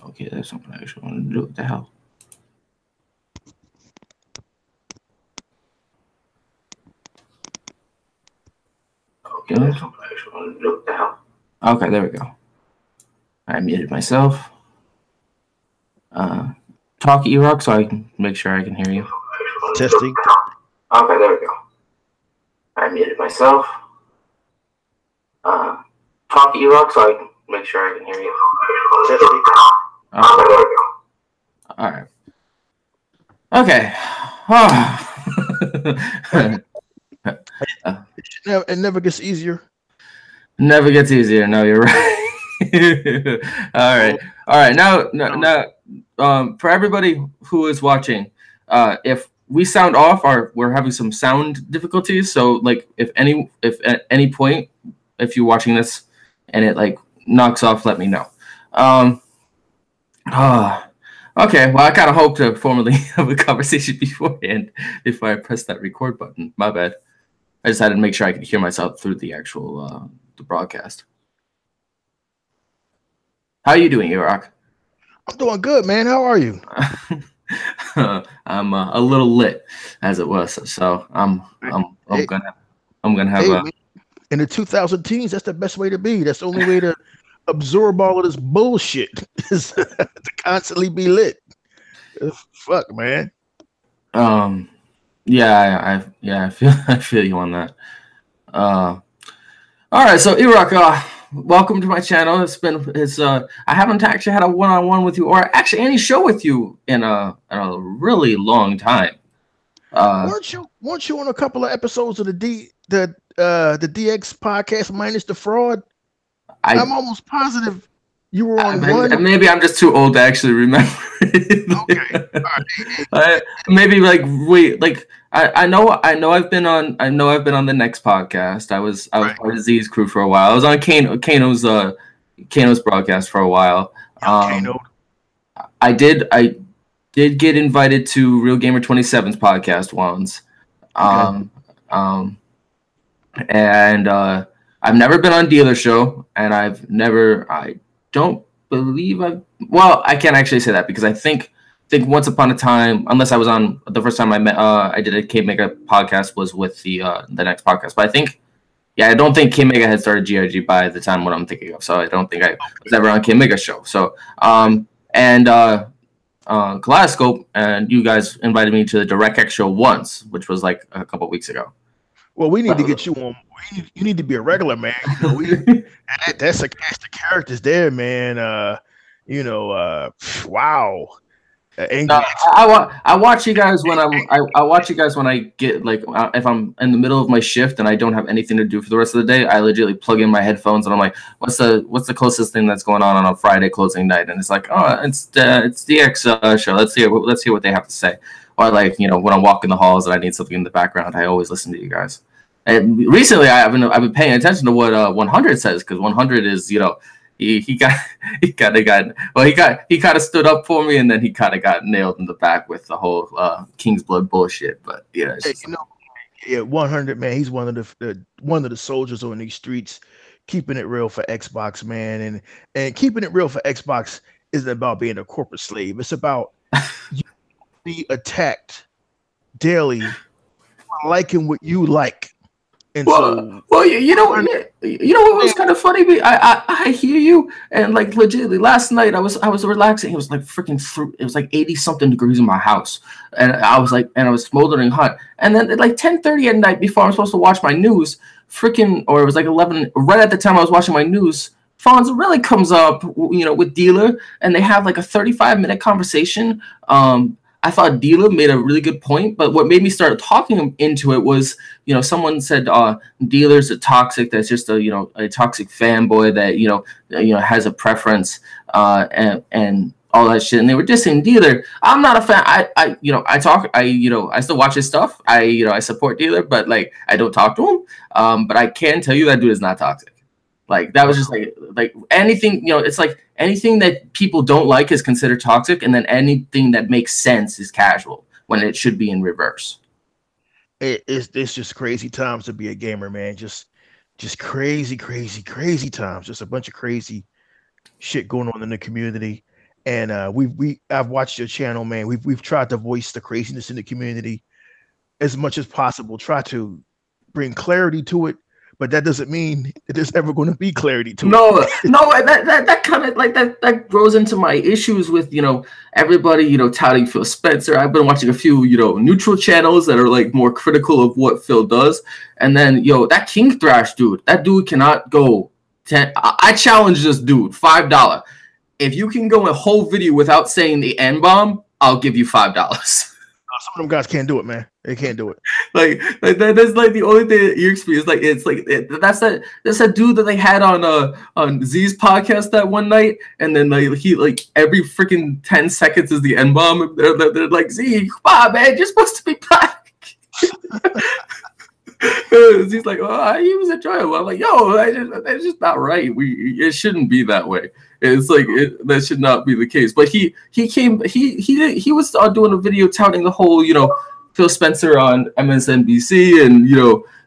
Okay, that's something I actually want to do. What the hell? Okay, that's something I actually want to do. What the hell? Okay, there we go. I muted myself. Talk EROK so I can make sure I can hear you. Testing. Okay, there we go. I muted myself. Talk EROK so I can make sure I can hear you. Testing. Okay, there we go. All right. Okay. It never gets easier. Never gets easier. No, you're right. All right. Now, for everybody who is watching, if we sound off, we're having some sound difficulties. So, like, if at any point, if you're watching this and it like knocks off, let me know. Okay, well, I kind of hope to formally have a conversation beforehand before I press that record button. My bad. I just had to make sure I could hear myself through the actual the broadcast. How are you doing, EROK? I'm doing good, man. How are you? I'm a little lit, as it was. So I'm gonna have man, in the 2010s. That's the best way to be. That's the only way to absorb all of this bullshit is to constantly be lit. Fuck, man. Yeah, I feel you on that. All right, so EROK, welcome to my channel. I haven't actually had a one-on-one with you, or actually any show with you in a really long time. Weren't you on a couple of episodes of the DX podcast minus the fraud? I'm almost positive you were on one. Maybe I'm just too old to actually remember it. Okay. All right. Maybe like wait, like I know I've been on the next podcast. I was part of Z's crew for a while. I was on Kano's broadcast for a while. I did get invited to Real Gamer 27's podcast once. And I've never been on Dealer Show, and I don't believe I can't actually say that because I think once upon a time, unless I was on the first time I did a K-Mega podcast was with the next podcast. But I don't think K-Mega had started GIG by the time what I'm thinking of. So I don't think I was ever on K-Mega show. So, Kaleidoscope, and you guys invited me to the DirectX show once, which was like a couple of weeks ago. Well, we need to get you on. You need to be a regular, man. That's the characters there, man. Wow. I watch you guys when I watch you guys when I get like if I'm in the middle of my shift and I don't have anything to do for the rest of the day. I legitimately plug in my headphones and I'm like, what's the closest thing that's going on a Friday closing night? And it's like, oh, it's DX show. Let's hear what they have to say. Or like when I'm walking the halls and I need something in the background, I always listen to you guys. And recently I've been paying attention to what 100 says, because 100 is he kind of stood up for me, and then he kind of got nailed in the back with the whole King's Blood bullshit. But yeah, 100, man, he's one of the soldiers on these streets, keeping it real for Xbox, man, and keeping it real for Xbox isn't about being a corporate slave. It's about you be attacked daily, liking what you like. And you know what was kind of funny? I hear you, and like legitimately last night I was relaxing. It was like it was like 80 something degrees in my house, and I was smoldering hot. And then at like 10:30 at night, before I'm supposed to watch my news, or it was like 11, right at the time I was watching my news, Fonzarelli comes up, with Dealer, and they have like a 35-minute conversation. I thought Dealer made a really good point, but what made me start talking into it was, someone said Dealer's a toxic, that's just a toxic fanboy that has a preference and all that shit, and they were dissing Dealer. I'm not a fan. I still watch his stuff. I support Dealer, but like I don't talk to him. But I can tell you that dude is not toxic. Like that was just like anything, it's like anything that people don't like is considered toxic, and then anything that makes sense is casual when it should be in reverse. It's just crazy times to be a gamer, man. Just crazy times. Just a bunch of crazy shit going on in the community. And I've watched your channel, man. We've tried to voice the craziness in the community as much as possible. Try to bring clarity to it, but that doesn't mean that there's ever going to be clarity to it. No, that kind of like that grows into my issues with everybody touting Phil Spencer. I've been watching a few neutral channels that are like more critical of what Phil does, and then that King Thrash dude, that dude cannot go 10. I challenge this dude $5. If you can go a whole video without saying the N bomb, I'll give you $5. Some of them guys can't do it, man. They can't do it. like that's like the only thing that irks me is like that's that dude that they had on Z's podcast that one night, and then he every freaking 10 seconds is the N bomb. They're like, Z, come on, man, you're supposed to be black. He's like, oh, he was enjoyable. I'm like, yo, that's just not right. It shouldn't be that way. It's like that should not be the case. But he was doing a video touting the whole Phil Spencer on MSNBC and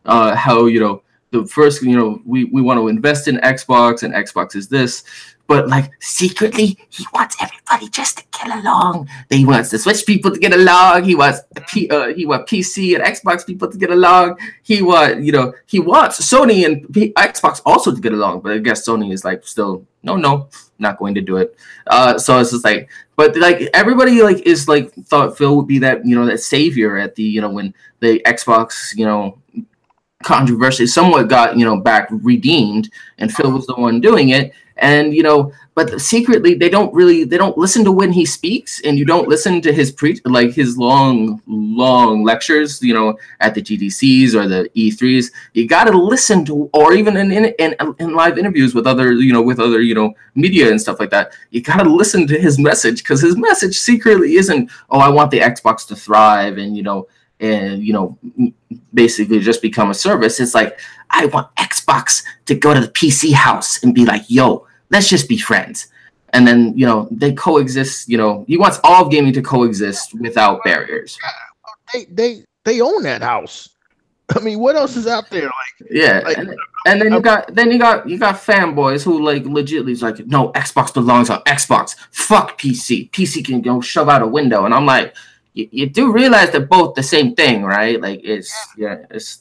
how the first we want to invest in Xbox and Xbox is this. But like secretly, he wants everybody just to get along. He wants the Switch people to get along. He wants PC and Xbox people to get along. He wants Sony and Xbox also to get along. But I guess Sony is like still no, not going to do it. So it's just like, but like everybody like is like thought Phil would be that that savior at the when the Xbox controversy somewhat got back redeemed, and Phil was the one doing it. And but secretly they don't listen to when he speaks, and you don't listen to his his long lectures at the GDCs or the E3s. You got to listen to, or even in live interviews with other media and stuff like that. You got to listen to his message, because his message secretly isn't, oh, I want the Xbox to thrive and basically just become a service. It's like, I want Xbox to go to the PC house and be like, yo, let's just be friends. And then, they coexist. He wants all of gaming to coexist without barriers. They own that house. I mean, what else is out there? Like, yeah. And then you got fanboys who like legitly is like, no, Xbox belongs on Xbox. Fuck PC. PC can go shove out a window. And I'm like, you do realize they're both the same thing, right? Like it's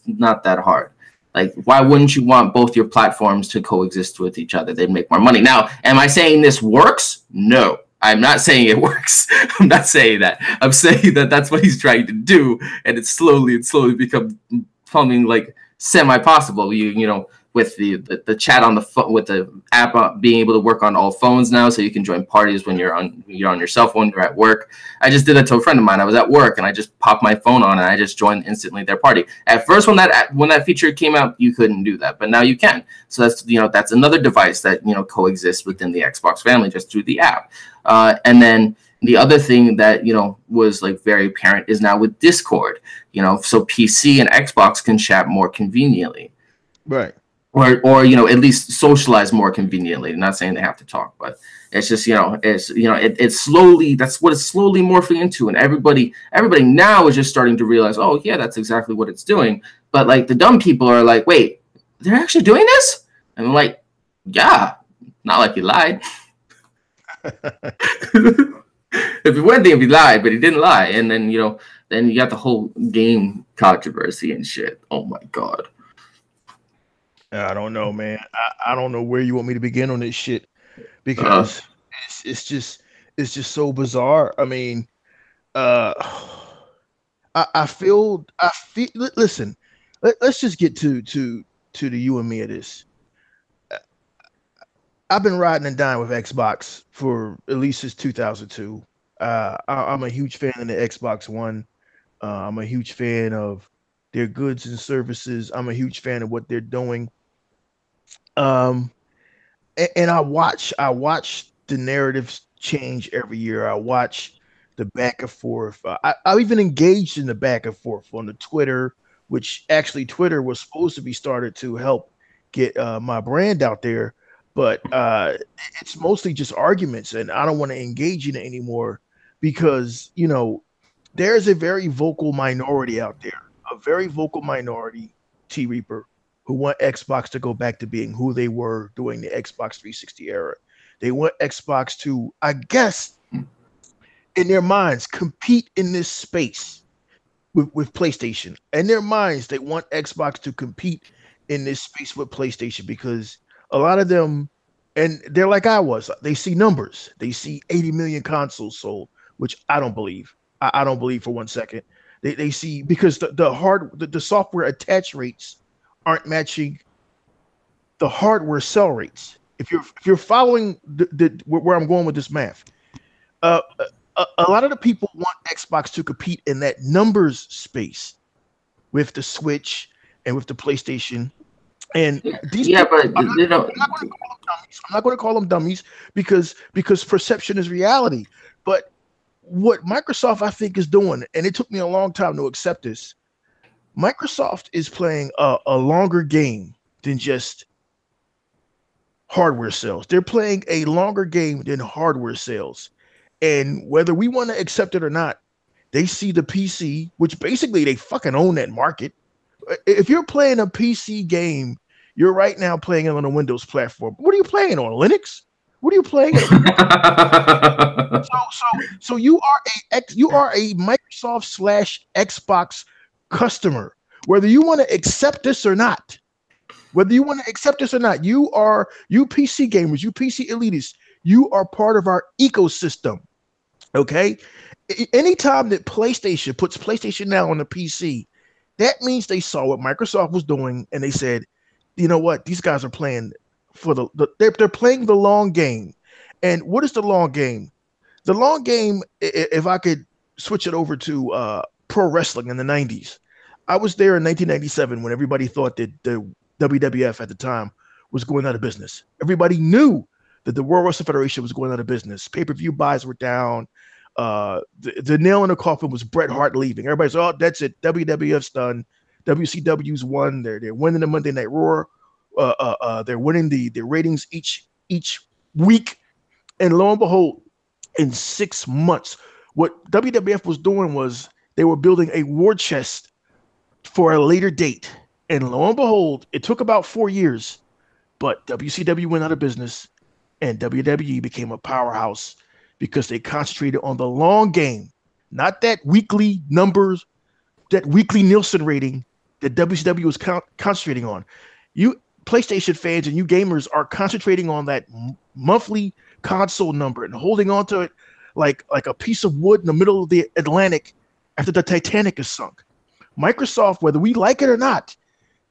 not that hard. Like, why wouldn't you want both your platforms to coexist with each other? They'd make more money. Now, am I saying this works? No, I'm not saying it works. I'm not saying that. I'm saying that that's what he's trying to do, and it's slowly becoming like semi-possible. With the chat on the phone, with the app being able to work on all phones now, so you can join parties when you're on your cell phone, you're at work. I just did that to a friend of mine. I was at work and I just popped my phone on and I just joined instantly their party. At first, when that feature came out, you couldn't do that, but now you can. So that's another device that coexists within the Xbox family just through the app. And then the other thing that was like very apparent is now with Discord. So PC and Xbox can chat more conveniently. Right. Or at least socialize more conveniently. I'm not saying they have to talk, but it's just it's slowly, that's what it's slowly morphing into, and everybody now is just starting to realize, oh yeah, that's exactly what it's doing. But like the dumb people are like, wait, they're actually doing this? And I'm like, yeah, not like he lied. If it went there, he lied, but he didn't lie. And then then you got the whole game controversy and shit. Oh my god. I don't know, man. I don't know where you want me to begin on this shit, because it's just so bizarre. I mean, I feel. Listen, let's just get to the you and me of this. I've been riding and dying with Xbox for at least since 2002. I'm a huge fan of the Xbox One. I'm a huge fan of their goods and services. I'm a huge fan of what they're doing. And I watch the narratives change every year. I watch the back and forth. I even engaged in the back and forth on the Twitter, which actually Twitter was supposed to be started to help get my brand out there, but it's mostly just arguments, and I don't want to engage in it anymore, because there's a very vocal minority out there, a very vocal minority, Reaper, who want Xbox to go back to being who they were during the Xbox 360 era. They want Xbox to, I guess, in their minds, compete in this space with PlayStation. In their minds, they want Xbox to compete in this space with PlayStation because a lot of them, and they're like I was, they see numbers. They see 80 million consoles sold, which I don't believe. I don't believe for 1 second. They see because the software attach rates aren't matching the hardware sell rates. If you're following where I'm going with this math, uh, a lot of the people want Xbox to compete in that numbers space with the Switch and with the PlayStation. And these people, but you know, I'm not going to call them dummies because perception is reality. But what Microsoft, I think, is doing, and it took me a long time to accept this, Microsoft is playing a longer game than just hardware sales. They're playing a longer game than hardware sales. And whether we want to accept it or not, they see the PC, which basically they fucking own that market. If you're playing a PC game, you're right now playing it on a Windows platform. What are you playing on? Linux? What are you playing? So you are a Microsoft / Xbox customer, whether you want to accept this or not. Whether you want to accept this or not, you PC gamers, you PC elitists, you are part of our ecosystem. Okay? Anytime that PlayStation puts PlayStation Now on the PC, that means they saw what Microsoft was doing and they said, you know what? These guys are playing for they're playing the long game. And what is the long game? The long game, if I could switch it over to pro wrestling in the 90s, I was there in 1997 when everybody thought that the WWF at the time was going out of business. Everybody knew that the World Wrestling Federation was going out of business. Pay-per-view buys were down. The nail in the coffin was Bret Hart leaving. Everybody's, oh, that's it. WWF's done. WCW's won. They're winning the Monday Night Raw. They're winning the ratings each week. And lo and behold, in 6 months, what WWF was doing was they were building a war chest for a later date. And lo and behold, it took about 4 years, but WCW went out of business and WWE became a powerhouse because they concentrated on the long game, not that weekly numbers, that weekly Nielsen rating that WCW was concentrating on. You PlayStation fans and you gamers are concentrating on that monthly console number and holding on to it like a piece of wood in the middle of the Atlantic after the Titanic is sunk. Microsoft, whether we like it or not,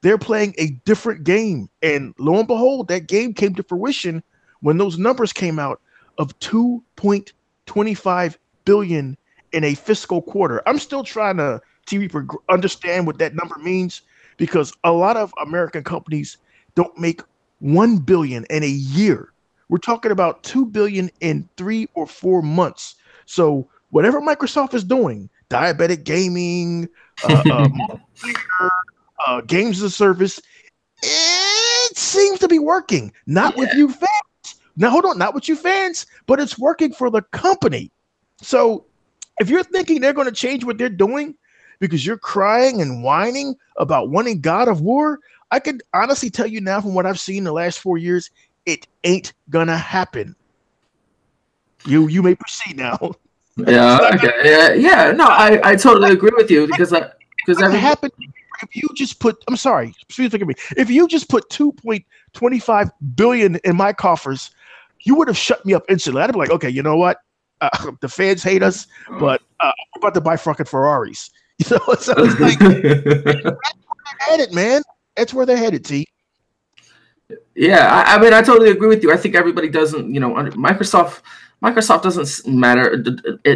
they're playing a different game. And lo and behold, that game came to fruition when those numbers came out of 2.25 billion in a fiscal quarter. I'm still trying to understand what that number means because a lot of American companies don't make 1 billion in a year. We're talking about 2 billion in 3 or 4 months. So whatever Microsoft is doing, diabetic gaming, games as a service, it seems to be working. Not with you fans. Now, hold on, not with you fans, but it's working for the company. So if you're thinking they're going to change what they're doing because you're crying and whining about wanting God of War, I could honestly tell you now from what I've seen the last 4 years, it ain't going to happen. You may proceed now. Yeah, okay. Yeah, no, I totally agree with you because happened if you just put, I'm sorry, please forgive me. If you just put 2.25 billion in my coffers, you would have shut me up instantly. I'd be like, okay, you know what? The fans hate us, but we're about to buy fucking Ferraris. So it's like, that's where they're headed, man. That's where they're headed, T. Yeah, I mean, I totally agree with you. I think everybody doesn't, Microsoft doesn't matter.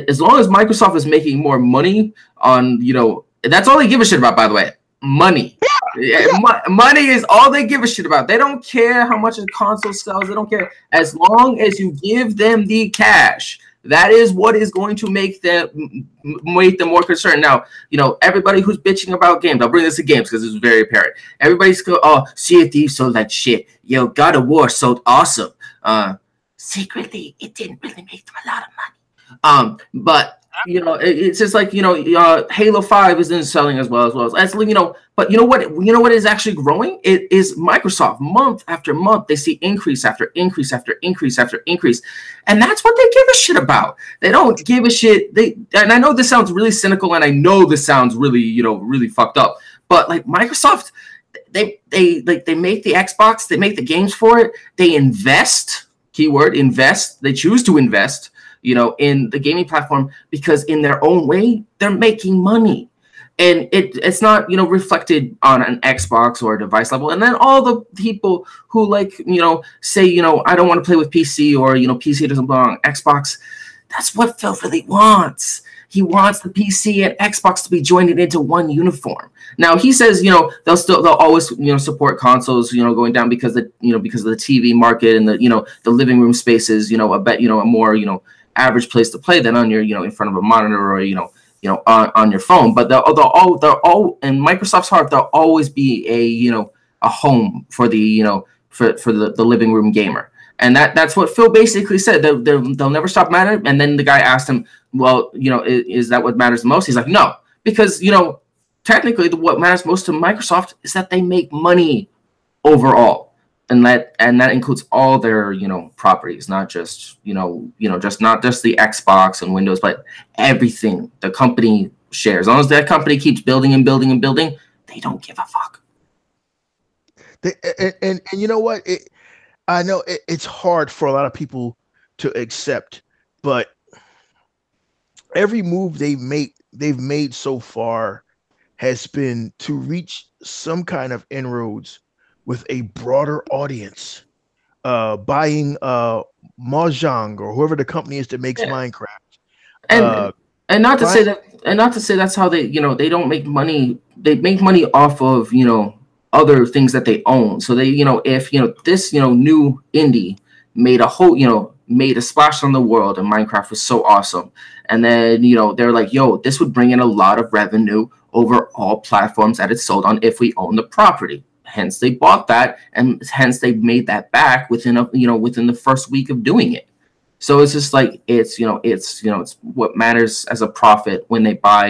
As long as Microsoft is making more money on, that's all they give a shit about, by the way. Money. Money is all they give a shit about. They don't care how much a console sells. They don't care. As long as you give them the cash, that is what is going to make them more concerned. Now, everybody who's bitching about games, I'll bring this to games because it's very apparent. Everybody's going, oh, Sea of Thieves sold like shit. Yo, God of War sold awesome. Secretly, it didn't really make them a lot of money. But It's just like Halo 5 isn't selling as well as but you know what is actually growing? It is Microsoft. Month after month they see increase after increase after increase after increase, and that's what they give a shit about. They don't give a shit. And I know this sounds really cynical, and I know this sounds really really fucked up, but like Microsoft, they make the Xbox, they make the games for it, they invest, keyword invest, they choose to invest in the gaming platform because in their own way, they're making money. And it's not, reflected on an Xbox or a device level. And then all the people who say, I don't want to play with PC or, PC doesn't belong on Xbox. That's what Phil really wants. He wants the PC and Xbox to be joined into one uniform. Now he says, they'll always, support consoles, going down because of the TV market and the living room spaces, a more, average place to play than on your, in front of a monitor or, on your phone. But they'll all in Microsoft's heart, there'll always be a home for the, for the living room gamer. And that's what Phil basically said. They'll never stop mattering. And then the guy asked him, well, is that what matters the most? He's like, no, because, technically what matters most to Microsoft is that they make money overall. And that includes all their properties, not just not just the Xbox and Windows, but everything the company shares. As long as that company keeps building and building and building, they don't give a fuck. And you know what? I know it's hard for a lot of people to accept, but every move they've made so far has been to reach some kind of inroads with a broader audience, buying Mojang or whoever the company is that makes Minecraft, and not to say that's how they they don't make money. They make money off of other things that they own. So they if this new indie made a whole made a splash on the world and Minecraft was so awesome, and then they're like, yo, this would bring in a lot of revenue over all platforms that it's sold on if we own the property. Hence they bought that, and hence they made that back within within the first week of doing it. So it's just like it's what matters as a profit when they buy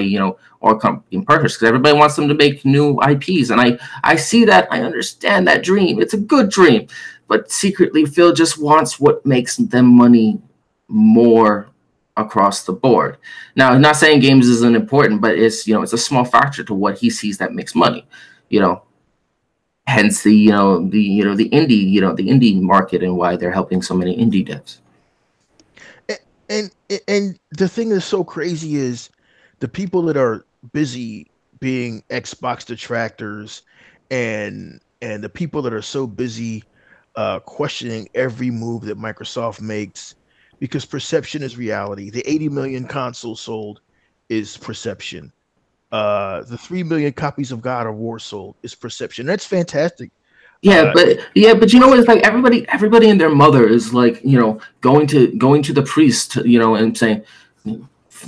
or come in purchase, because everybody wants them to make new IPs, and I see that, I understand that dream. It's a good dream, but secretly Phil just wants what makes them money more across the board. Now, I'm not saying games isn't important, but it's it's a small factor to what he sees that makes money. Hence the the indie market and why they're helping so many indie devs. And the thing that's so crazy is the people that are busy being Xbox detractors and the people that are so busy questioning every move that Microsoft makes, because perception is reality. The 80 million consoles sold is perception. The 3 million copies of God of War sold is perception. That's fantastic. But it's like everybody and their mother is like going to the priest and saying,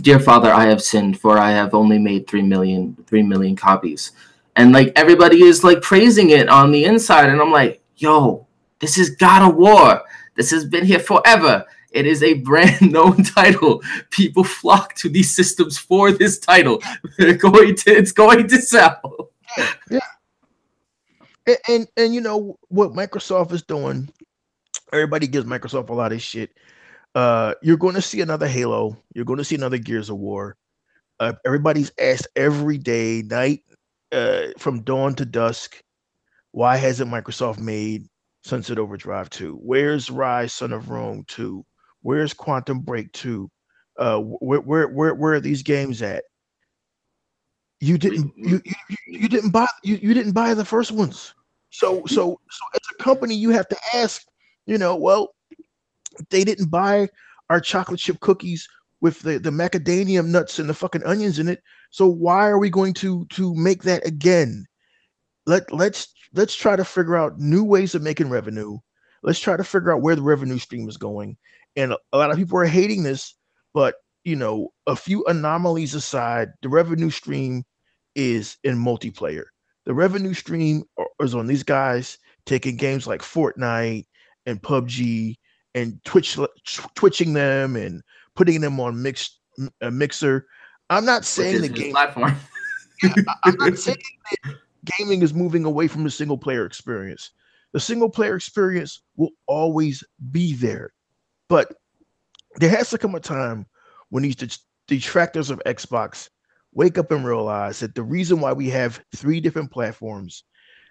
dear Father, I have sinned, for I have only made 3 million copies, and like everybody is like praising it on the inside, and I'm like, yo, this is God of War. This has been here forever. It is a brand known title. People flock to these systems for this title. It's going to sell. Yeah. And what Microsoft is doing, everybody gives Microsoft a lot of shit. You're going to see another Halo. You're going to see another Gears of War. Everybody's asked every day, night, from dawn to dusk, why hasn't Microsoft made Sunset Overdrive 2? Where's Rise Son of Rome 2? Where's Quantum Break 2? Where are these games at? You didn't buy the first ones. So as a company, you have to ask, well, they didn't buy our chocolate chip cookies with the macadamia nuts and the fucking onions in it. So why are we going to make that again? Let's try to figure out new ways of making revenue. Let's try to figure out where the revenue stream is going. And a lot of people are hating this, but a few anomalies aside, the revenue stream is in multiplayer. The revenue stream is on these guys taking games like Fortnite and PUBG and twitching them and putting them on mixed mixer. I'm not saying the game platform. I'm not saying that gaming is moving away from the single player experience. The single player experience will always be there, but there has to come a time when these detractors of Xbox wake up and realize that the reason why we have three different platforms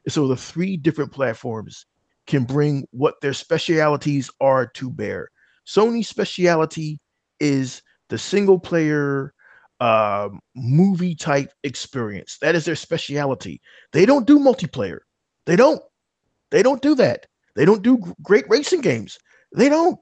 is so the three different platforms can bring what their specialities are to bear. Sony's speciality is the single player movie type experience. That is their speciality. They don't do multiplayer. They don't. They don't do that. They don't do great racing games. They don't.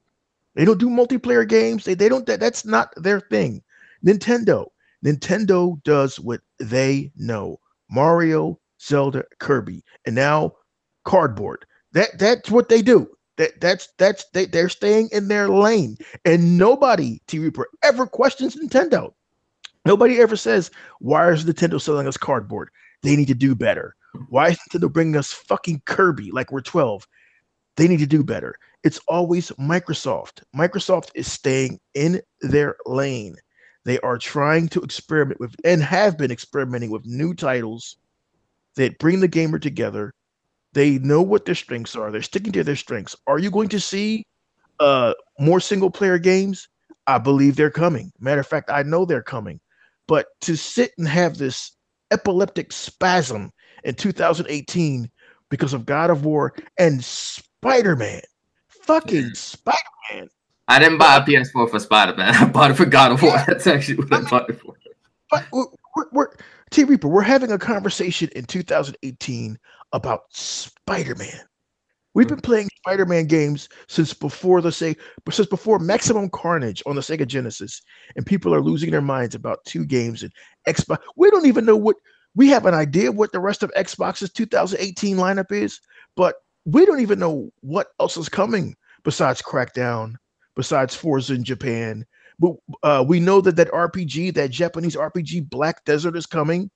They don't do multiplayer games. They don't. That's not their thing. Nintendo. Nintendo does what they know. Mario, Zelda, Kirby, and now cardboard. That's what they do. They're staying in their lane, and nobody, T Reaper, ever questions Nintendo. Nobody ever says, why is Nintendo selling us cardboard? They need to do better. Why is Nintendo bringing us fucking Kirby like we're 12? They need to do better. It's always Microsoft. Microsoft is staying in their lane. They are trying to experiment with and have been experimenting with new titles that bring the gamer together. They know what their strengths are. They're sticking to their strengths. Are you going to see more single player games? I believe they're coming. Matter of fact, I know they're coming. But to sit and have this epileptic spasm in 2018 because of God of War and Spider-Man, fucking Spider-Man. I didn't buy a PS4 for Spider-Man. I bought it for God of War. That's actually what I bought it for. But we're T Reaper, we're having a conversation in 2018 about Spider-Man. We've been playing Spider-Man games since before Maximum Carnage on the Sega Genesis, and people are losing their minds about two games and Xbox. We don't even know we have an idea what the rest of Xbox's 2018 lineup is, but we don't even know what else is coming besides Crackdown, besides Forza in Japan. But we know that RPG, that Japanese RPG Black Desert is coming.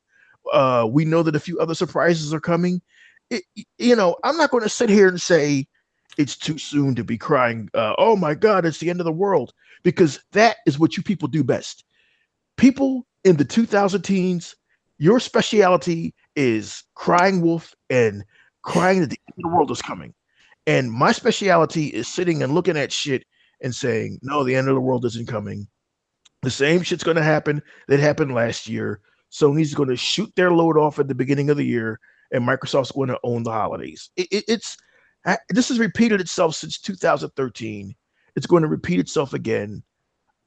We know that a few other surprises are coming. I'm not going to sit here and say it's too soon to be crying, oh my God, it's the end of the world, because that is what you people do best. People in the 2000 teens, your specialty is crying wolf and crying that the end of the world is coming. And my specialty is sitting and looking at shit and saying, no, the end of the world isn't coming. The same shit's going to happen that happened last year. Sony's going to shoot their load off at the beginning of the year, and Microsoft's going to own the holidays. This has repeated itself since 2013. It's going to repeat itself again.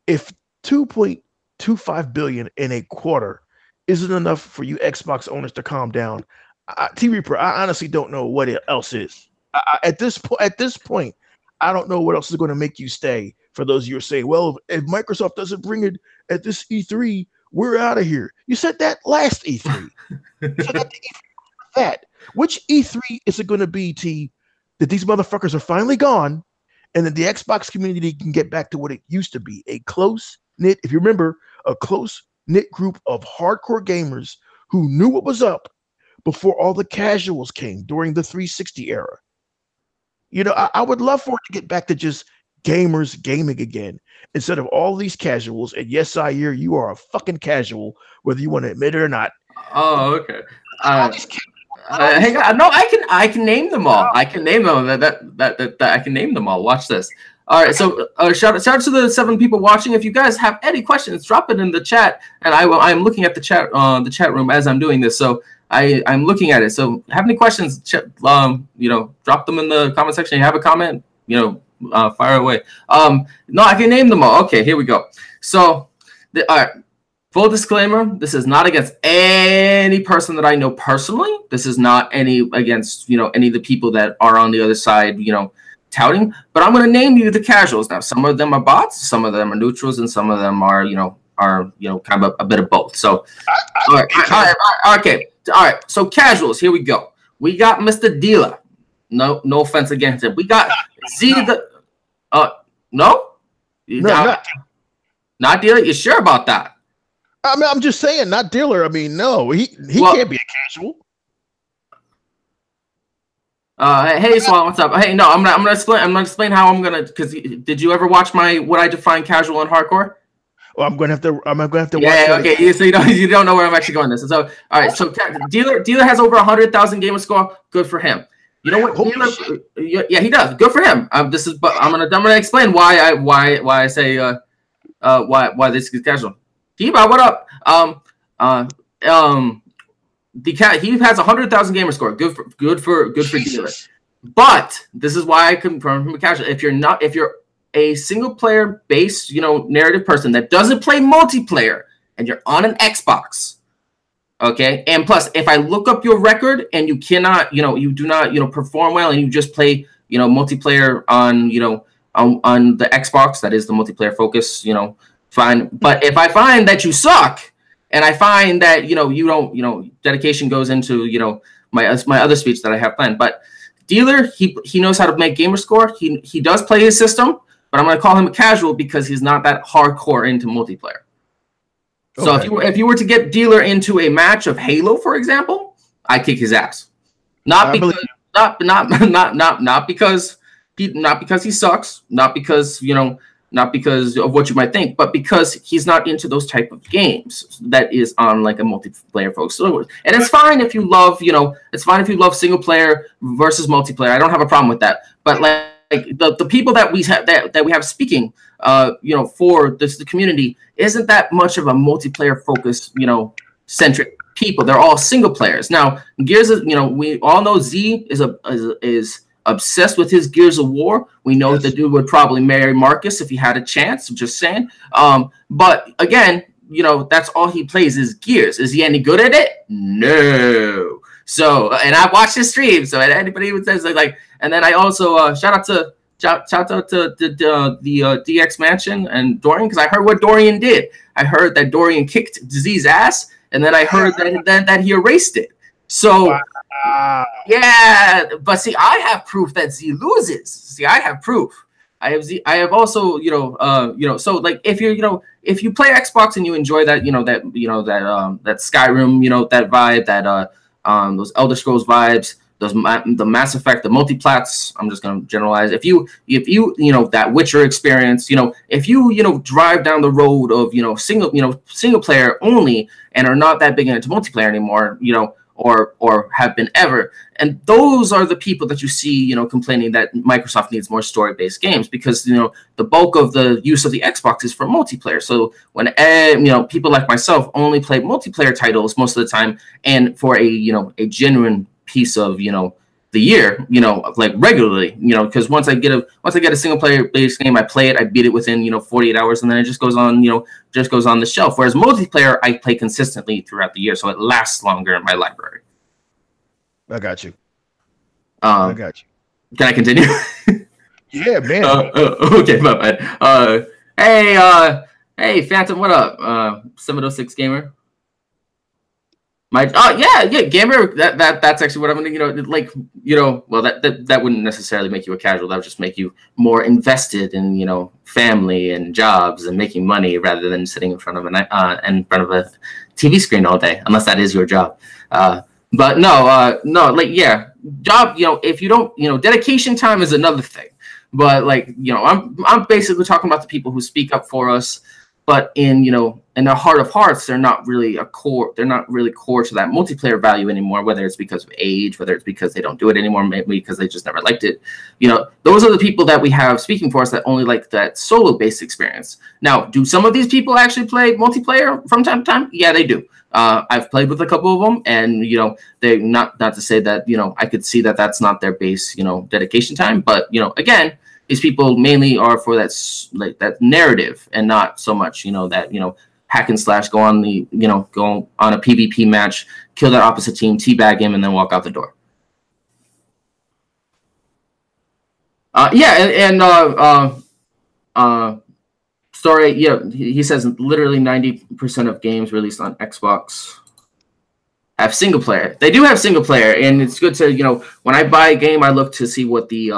If 2.25 billion in a quarter isn't enough for you Xbox owners to calm down, T Reaper, I honestly don't know what else is. At this point, I don't know what else is going to make you stay. For those of you who are saying, well, if Microsoft doesn't bring it at this E3, we're out of here. You said that last E3. You said that that. Which E3 is it going to be, T, that these motherfuckers are finally gone and that the Xbox community can get back to what it used to be? A close-knit, if you remember, a close-knit group of hardcore gamers who knew what was up before all the casuals came during the 360 era. I would love for it to get back to just gamers gaming again instead of all these casuals. And yes, Zaire, you are a fucking casual, whether you want to admit it or not. Oh, okay. Hang on. No, I can name them all. I can name them. I can name them all. Watch this. All right. So shout out to the 7 people watching. If you guys have any questions, drop it in the chat, and I'm looking at the chat room as I'm doing this. So I'm looking at it. So have any questions? Drop them in the comment section. You have a comment, fire away. No, I can name them all. Okay, here we go. So, all right. Full disclaimer: this is not against any person that I know personally. This is not against any of the people that are on the other side, touting. But I'm going to name you the casuals now. Some of them are bots, some of them are neutrals, and some of them are kind of a bit of both. So, all right. So casuals. Here we go. We got Mr. Dealer. No offense against him. We got Z no, not Dealer. You sure about that? I mean, I'm just saying, not Dealer. I mean, no, he can't be a casual. Hey, Swan, what's up? Hey, no, I'm gonna explain how I'm gonna. Because did you ever watch what I define casual and hardcore? Or I'm gonna have to watch Yeah, that. okay. So you don't know where I'm actually going this. So all right, so dealer has over 100,000 gamer score. Good for him. You know what, Holy dealer? shit. Yeah, he does. Good for him. But I'm gonna explain why I say why this is casual. T-Bow, what up? The cat, he has 100,000 gamer score. Good for dealer. But this is why I confirm from a casual. If you're a single player based, narrative person that doesn't play multiplayer and you're on an Xbox, okay? And plus, if I look up your record and you cannot, you do not, perform well and you just play, multiplayer on, on the Xbox, that is the multiplayer focus, fine. But if I find that you suck and I find that, you don't, dedication goes into, my other speech that I have planned. But dealer, he knows how to make gamer score. He does play his system, but I'm going to call him a casual because he's not that hardcore into multiplayer. So if you were to get dealer into a match of Halo, for example, I kick his ass. Not because he sucks, not because of what you might think, but because he's not into those type of games that is on like a multiplayer focus. So, and it's fine if you love, single player versus multiplayer. I don't have a problem with that. But like the people that we have speaking, for the community isn't that much of a multiplayer focused, centric people. They're all single players. Now, Gears of, we all know Z is obsessed with his Gears of War. We know the dude would probably marry Marcus if he had a chance. I'm just saying. But again, that's all he plays is Gears. Is he any good at it? No. So, and I watched his stream. So, anybody who says like, and then I also shout out to the DX Mansion and Dorian, because I heard what Dorian did. I heard that Dorian kicked Z's ass, and then I heard that he erased it. So, yeah, but see, I have proof that Z loses. See, I have proof. I have also, so like if if you play Xbox and you enjoy that, that Skyrim, that vibe, that those Elder Scrolls vibes, the Mass Effect, the multiplats. I'm just gonna generalize. If you that Witcher experience, if you drive down the road of single player only and are not that big into multiplayer anymore, or have been ever, and those are the people that you see complaining that Microsoft needs more story-based games, because the bulk of the use of the Xbox is for multiplayer. So when people like myself only play multiplayer titles most of the time, and for a genuine piece of the year, like regularly, because once I get a single player based game, I play it, I beat it within 48 hours, and then it just goes on the shelf. Whereas multiplayer, I play consistently throughout the year, so it lasts longer in my library. I got you. I got you. Can I continue? Yeah, man. Okay, my bad. Hey, Phantom, what up? 706 Gamer. Yeah, gamer. That's actually what I'm gonna, well, that wouldn't necessarily make you a casual. That would just make you more invested in, family and jobs and making money rather than sitting in front of a TV screen all day, unless that is your job. But no, job. If you don't, dedication time is another thing. But I'm basically talking about the people who speak up for us. But in their heart of hearts, they're not really core to that multiplayer value anymore, whether it's because of age, whether it's because they don't do it anymore, maybe because they just never liked it. Those are the people that we have speaking for us that only like that solo-based experience. Now, do some of these people actually play multiplayer from time to time? Yeah, they do. I've played with a couple of them, and they not to say that I could see that that's not their base dedication time, but again, these people mainly are for that narrative and not so much that hack and slash, go on a PvP match, kill that opposite team, teabag him, and then walk out the door. Story. Yeah, he says literally 90% of games released on Xbox have single player. They do have single player, and it's good to when I buy a game, I look to see what the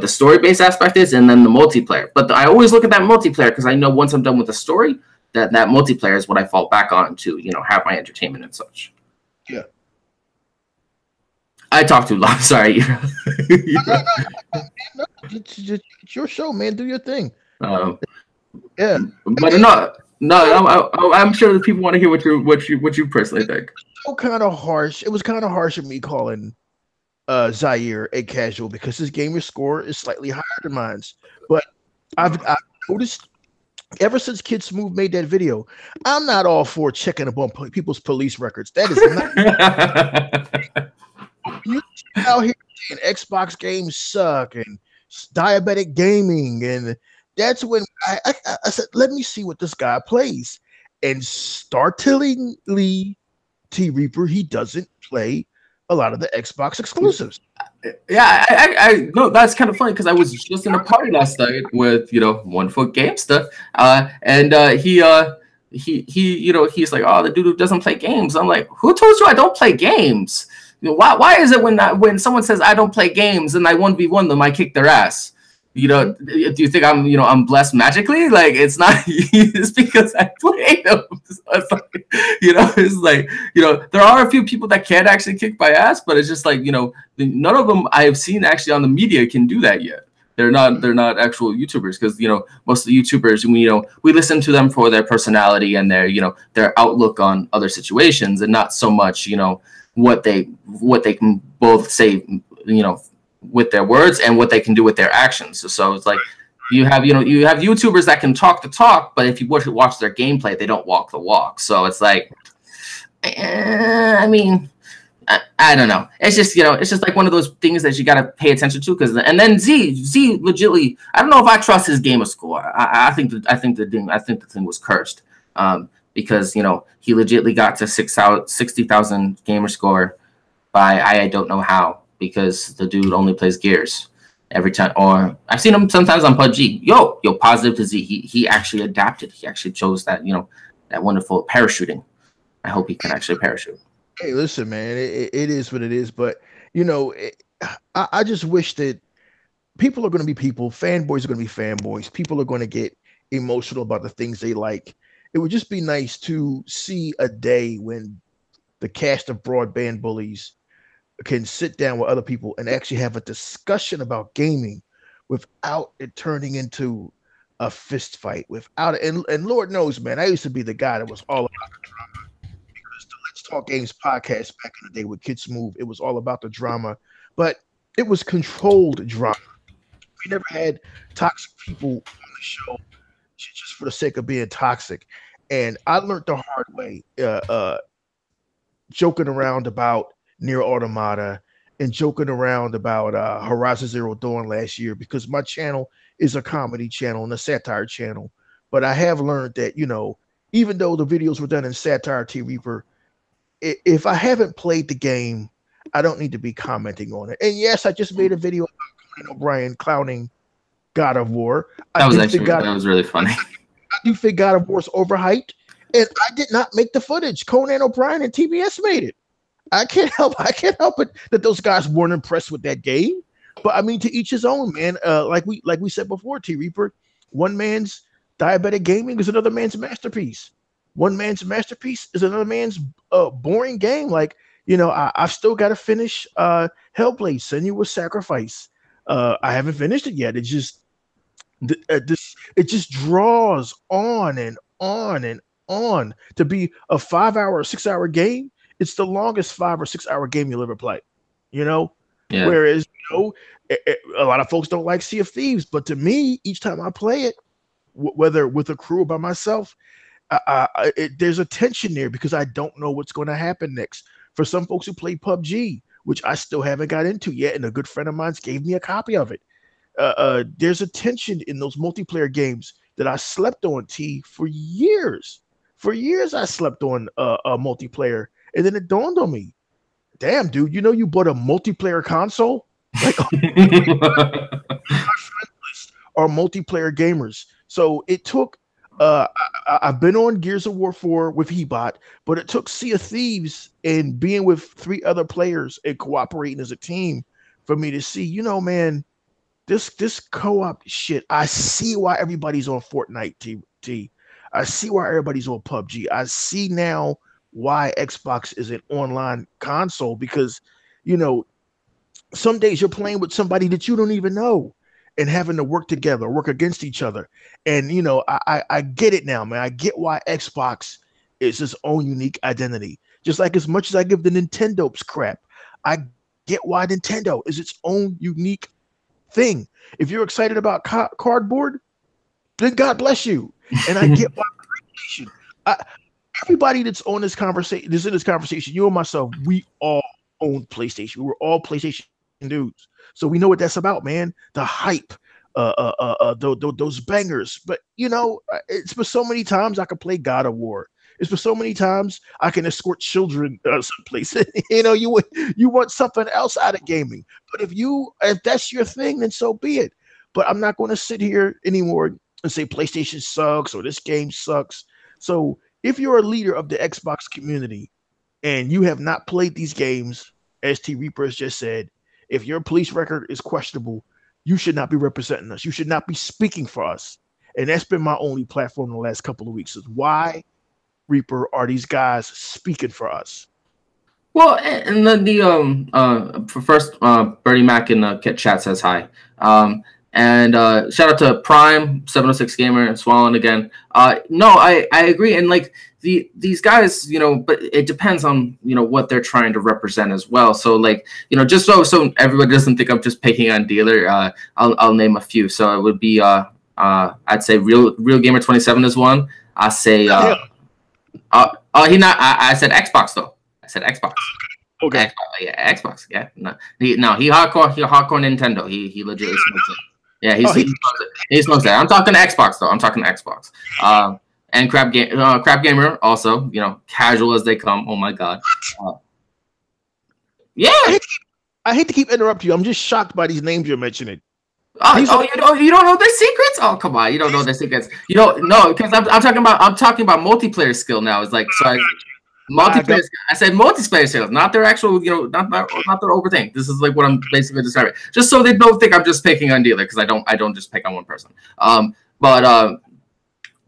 story-based aspect is, and then the multiplayer. But I always look at that multiplayer because I know once I'm done with the story, that multiplayer is what I fall back on to have my entertainment and such. Yeah. I talk too long. Sorry. No, it's your show, man. Do your thing. Yeah. But I'm sure that people want to hear what you personally think. So kind of harsh. It was kind of harsh of me calling Zaire a casual because his gamer score is slightly higher than mine's. But I've noticed ever since Kid Smooth made that video, I'm not all for checking up on people's police records. That is not you out here saying Xbox games suck and diabetic gaming, and that's when I said, let me see what this guy plays. And startlingly, T Reaper, he doesn't play a lot of the Xbox exclusives. Yeah, I no, that's kind of funny because I was just in a party last night with 1 Foot Gamesta, and he's like, oh, the dude who doesn't play games. I'm like, who told you I don't play games? Why is it when someone says I don't play games and I 1v1 them, I kick their ass? Do you think I'm blessed magically? Like, it's not. It's because I play them. So it's like, it's like, there are a few people that can actually kick my ass, but it's just like, none of them I have seen actually on the media can do that yet. They're not actual YouTubers because most of the YouTubers, we listen to them for their personality and their outlook on other situations, and not so much what they can both say with their words and what they can do with their actions. So it's like you have YouTubers that can talk the talk, but if you watch their gameplay, they don't walk the walk. So it's like, I mean, I don't know. It's just it's just like one of those things that you got to pay attention to and then Z legitly, I don't know if I trust his gamer score. I think the thing was cursed because he legitly got to 60,000 gamer score by I don't know how. Because the dude only plays Gears every time, or I've seen him sometimes on PUBG. Yo, positive to Z. He actually adapted. He actually chose that that wonderful parachuting. I hope he can actually parachute. Hey, listen, man, it is what it is. But I just wish that people are going to be people. Fanboys are going to be fanboys. People are going to get emotional about the things they like. It would just be nice to see a day when the cast of broadband bullies can sit down with other people and actually have a discussion about gaming without it turning into a fist fight. Without it, and Lord knows, man, I used to be the guy that was all about the drama because the Let's Talk Games podcast back in the day with Kid Smooth, it was all about the drama, but it was controlled drama. We never had toxic people on the show just for the sake of being toxic. And I learned the hard way, joking around about Near Automata and joking around about Horizon Zero Dawn last year because my channel is a comedy channel and a satire channel. But I have learned that, even though the videos were done in satire, T Reaper, if I haven't played the game, I don't need to be commenting on it. And yes, I just made a video about Conan O'Brien clowning God of War. That was really funny. I do think God of War is overhyped, and I did not make the footage. Conan O'Brien and TBS made it. I can't help it that those guys weren't impressed with that game. But I mean, to each his own, man. Like we said before, T Reaper, one man's diabetic gaming is another man's masterpiece. One man's masterpiece is another man's boring game. Like, I've still got to finish Hellblade: Senua's Sacrifice. I haven't finished it yet. It just draws on and on and on to be a 5-hour or 6-hour game. It's the longest 5 or 6 hour game you'll ever play, Yeah. Whereas, a lot of folks don't like Sea of Thieves, but to me, each time I play it, whether with a crew or by myself, there's a tension there because I don't know what's going to happen next. For some folks who play PUBG, which I still haven't got into yet, and a good friend of mine gave me a copy of it. There's a tension in those multiplayer games that I slept on, T, for years. For years, I slept on a multiplayer. And then it dawned on me, damn, dude, you bought a multiplayer console? Like, my friend list are multiplayer gamers. So it took, I've been on Gears of War 4 with Hebot, but it took Sea of Thieves and being with 3 other players and cooperating as a team for me to see, man, this co-op shit, I see why everybody's on Fortnite, T. I see why everybody's on PUBG. I see now why Xbox is an online console because, some days you're playing with somebody that you don't even know. and having to work together, work against each other. And you know, I get it now, man. I get why Xbox is its own unique identity. Just like as much as I give the Nintendo's crap, I get why Nintendo is its own unique thing. If you're excited about cardboard, then God bless you. And I get why PlayStation. Everybody that's on this conversation, that's in this conversation, you and myself, we all own PlayStation. We were all PlayStation dudes, so we know what that's about, man. The hype, those bangers. But you know, it's been so many times I could play God of War. It's been so many times I can escort children someplace. You know, you want something else out of gaming. But if that's your thing, then so be it. But I'm not going to sit here anymore and say PlayStation sucks or this game sucks. So if you're a leader of the Xbox community and you have not played these games, as T Reaper has just said, if your police record is questionable, you should not be representing us. You should not be speaking for us. And that's been my only platform in the last couple of weeks is why, Reaper, are these guys speaking for us? Well, and then first, Bernie Mac in the chat says hi. And shout out to Prime 706 Gamer and Swollen again. No, I agree, and like these guys, you know, but it depends on, you know, what they're trying to represent as well. So like, you know, just so everybody doesn't think I'm just picking on Dealer, I'll name a few. So it would be I'd say Real Gamer 27 is one. I say I said Xbox though. I said Xbox. Okay. Xbox, yeah, Xbox. Yeah. He hardcore Nintendo. He legitimately smokes it. Yeah, he smokes that. I'm talking Xbox though. I'm talking Xbox. And Crap Gamer also, you know, casual as they come. Oh my god. Yeah. I hate to keep interrupting you. I'm just shocked by these names you're mentioning. You don't know their secrets? Oh, come on, you don't know their secrets. You don't know, because I'm talking about multiplayer skill now. It's like, so multiplayer. I said multiplayer skills, not their actual, you know, not their overthink. This is like what I'm basically describing, just so they don't think I'm just picking on Dealer, because I don't just pick on one person. But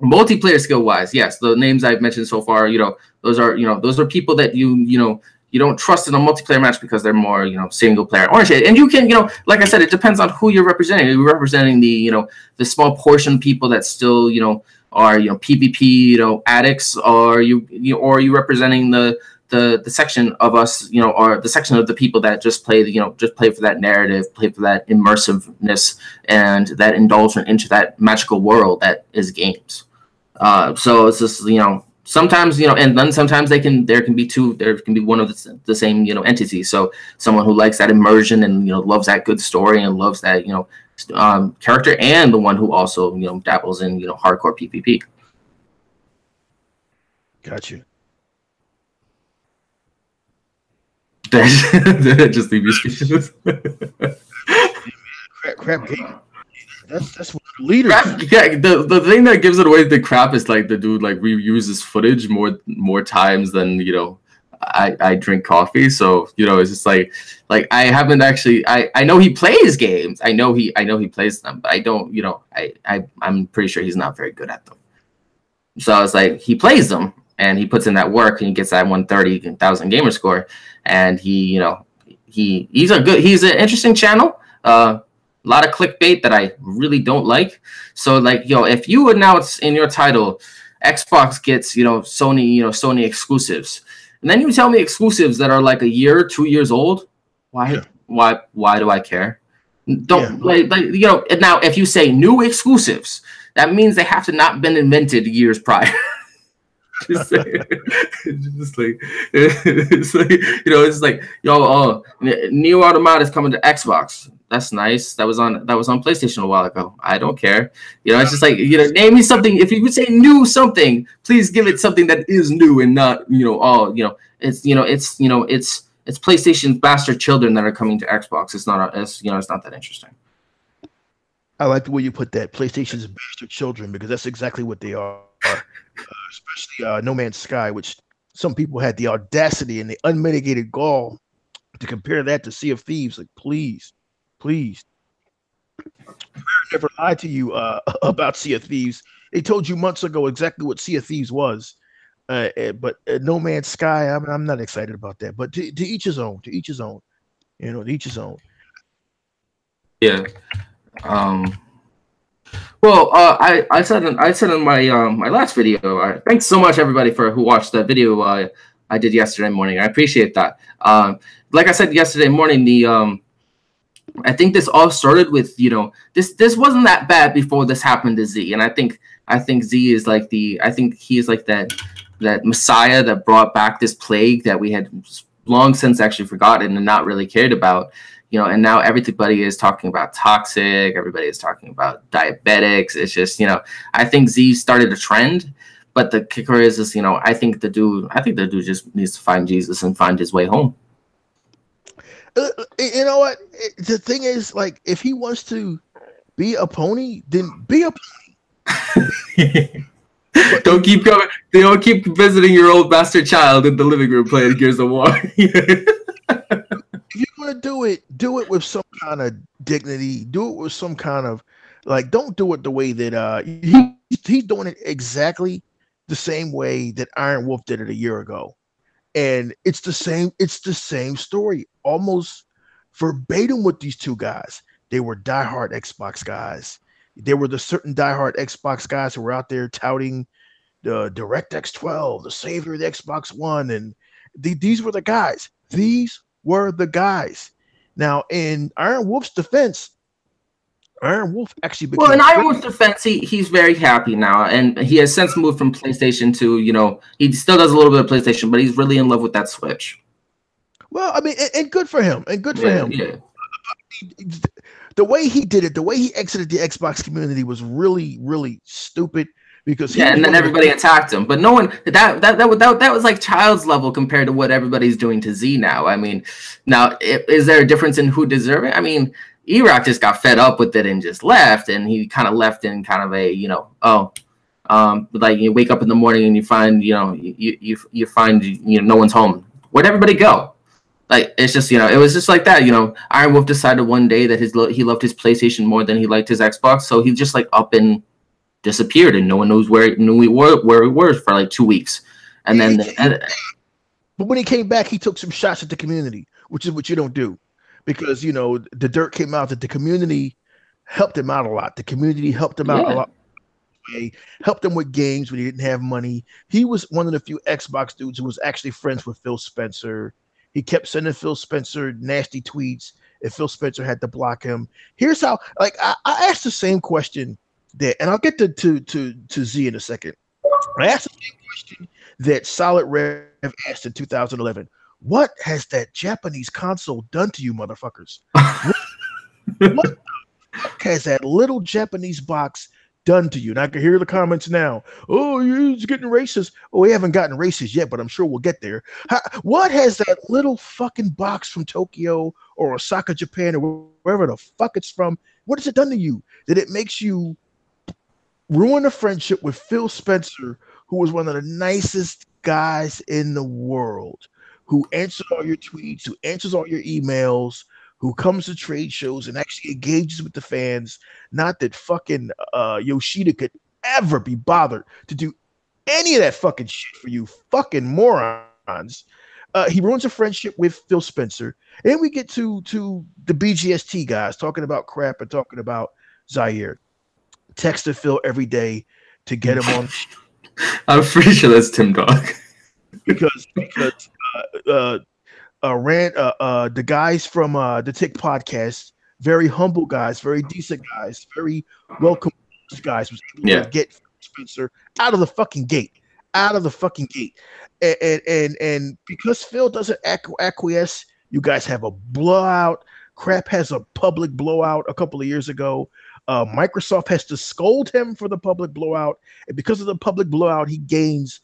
multiplayer skill wise, yes, the names I've mentioned so far, you know, those are people that you don't trust in a multiplayer match because they're more, you know, single player oriented. And you can, you know, like I said, it depends on who you're representing. You're representing the, you know, the small portion of people that still, you know, are, you know, PvP, you know, addicts, or or you representing the section of us, you know, or the section of the people that just play, just play for that narrative, play for that immersiveness and that indulgence into that magical world that is games. So it's just, you know, sometimes, you know, and then sometimes there can be one of the same, you know, entity. So someone who likes that immersion and, you know, loves that good story and loves that, you know, character, and the one who also, you know, dabbles in, you know, hardcore PvP. Got you. Just leave you speechless. Crap game. That's what leaders. Yeah, the thing that gives it away the crap is like the dude like reuses footage more times than, you know, I drink coffee. So, you know, it's just like I haven't actually, I know he plays games. I know he plays them, but I don't, you know, I'm pretty sure he's not very good at them. So it's like he plays them and he puts in that work and he gets that 130,000 gamer score, and he, you know, he's an interesting channel. A lot of clickbait that I really don't like. So like, yo, if you announce in your title, Xbox gets, you know, Sony exclusives, and then you tell me exclusives that are like a year, 2 years old, why do I care? Like, you know, now if you say new exclusives, that means they have to not been invented years prior. It's like, you know, it's like, yo, Neo Automata is coming to Xbox. That's nice. That was on PlayStation a while ago. I don't care. You know, it's just like, you know, name me something. If you would say new something, please give it something that is new and not, you know, all, you know, it's PlayStation's bastard children that are coming to Xbox. It's not that interesting. I like the way you put that, PlayStation's bastard children, because that's exactly what they are. Especially No Man's Sky, which some people had the audacity and the unmitigated gall to compare that to Sea of Thieves. Like, please. Never lied to you about Sea of Thieves. They told you months ago exactly what Sea of Thieves was. But No Man's Sky, I'm not excited about that. But to each his own. To each his own. You know, to each his own. Yeah. Um, well, I said in my my last video. Thanks so much everybody for who watched that video I did yesterday morning. I appreciate that. Like I said yesterday morning, the I think this all started with, you know, this wasn't that bad before this happened to Z, and I think Z is like I think he is like that messiah that brought back this plague that we had long since actually forgotten and not really cared about, you know, and now everybody is talking about toxic, everybody is talking about diabetics. It's just, you know, I think Z started a trend, but the kicker is, you know, I think the dude just needs to find Jesus and find his way home. You know what? The thing is, like, if he wants to be a pony, then be a pony. Don't keep coming. Don't keep visiting your old bastard child in the living room playing Gears of War. If you want to do it with some kind of dignity. Do it with some kind of, like, don't do it the way that he's doing it exactly the same way that Iron Wolf did it a year ago. And it's the same story, almost verbatim with these two guys. They were diehard Xbox guys. They were the certain diehard Xbox guys who were out there touting the DirectX 12, the savior of the Xbox One, and these were the guys. These were the guys. Now, in Iron Wolf's defense, Iron Wolf actually became. Well, in Iron Wolf's defense, he's very happy now, and he has since moved from PlayStation to, you know, he still does a little bit of PlayStation, but he's really in love with that Switch. Well, I mean, and good for him, and good for him. Yeah. The way he did it, the way he exited the Xbox community was really, really stupid. Because and then everybody attacked him, but no one that was like child's level compared to what everybody's doing to Z now. I mean, now is there a difference in who deserves it? I mean, EROK just got fed up with it and just left, and he kind of left in kind of a, you know, like you wake up in the morning and you find, you know, you find, you know, no one's home. Where'd everybody go? Like, it's just, you know, it was just like that. You know, Iron Wolf decided one day that he loved his PlayStation more than he liked his Xbox, so he just like up and disappeared, and no one knows where he was for like 2 weeks. And then but when he came back, he took some shots at the community, which is what you don't do, because, you know, the dirt came out that the community helped him out a lot. The community helped him out a lot. Helped him with games when he didn't have money. He was one of the few Xbox dudes who was actually friends with Phil Spencer. He kept sending Phil Spencer nasty tweets, and Phil Spencer had to block him. Here's how, like, I asked the same question that, and I'll get to Z in a second. I asked the same question that Solid Rev asked in 2011. What has that Japanese console done to you, motherfuckers? What has that little Japanese box done to you? And I can hear the comments now. Oh, you're getting racist. Oh, we haven't gotten racist yet, but I'm sure we'll get there. What has that little fucking box from Tokyo or Osaka, Japan, or wherever the fuck it's from, what has it done to you that it makes you ruin a friendship with Phil Spencer, who was one of the nicest guys in the world, who answers all your tweets, who answers all your emails, who comes to trade shows and actually engages with the fans? Not that fucking Yoshida could ever be bothered to do any of that fucking shit for you fucking morons. He ruins a friendship with Phil Spencer. And then we get to the BGST guys talking about crap and talking about Zaire. Texted Phil every day to get him on. I'm pretty sure that's Tim Dog. because the guys from the Tick podcast, very humble guys, very decent guys, very welcome guys, was able to get Spencer out of the fucking gate. And because Phil doesn't acquiesce, you guys have a blowout. Crap has a public blowout a couple of years ago. Microsoft has to scold him for the public blowout, and because of the public blowout, he gains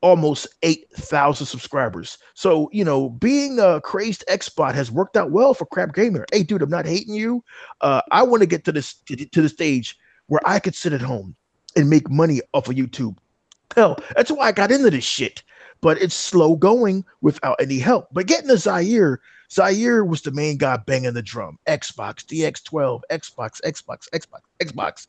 almost 8,000 subscribers. So, you know, being a crazed Xbot has worked out well for Crap Gamer. Hey, dude, I'm not hating you. I want to get to the stage where I could sit at home and make money off of YouTube. Hell, that's why I got into this shit. But it's slow going without any help. But getting to Zaire was the main guy banging the drum. Xbox, DX12, Xbox.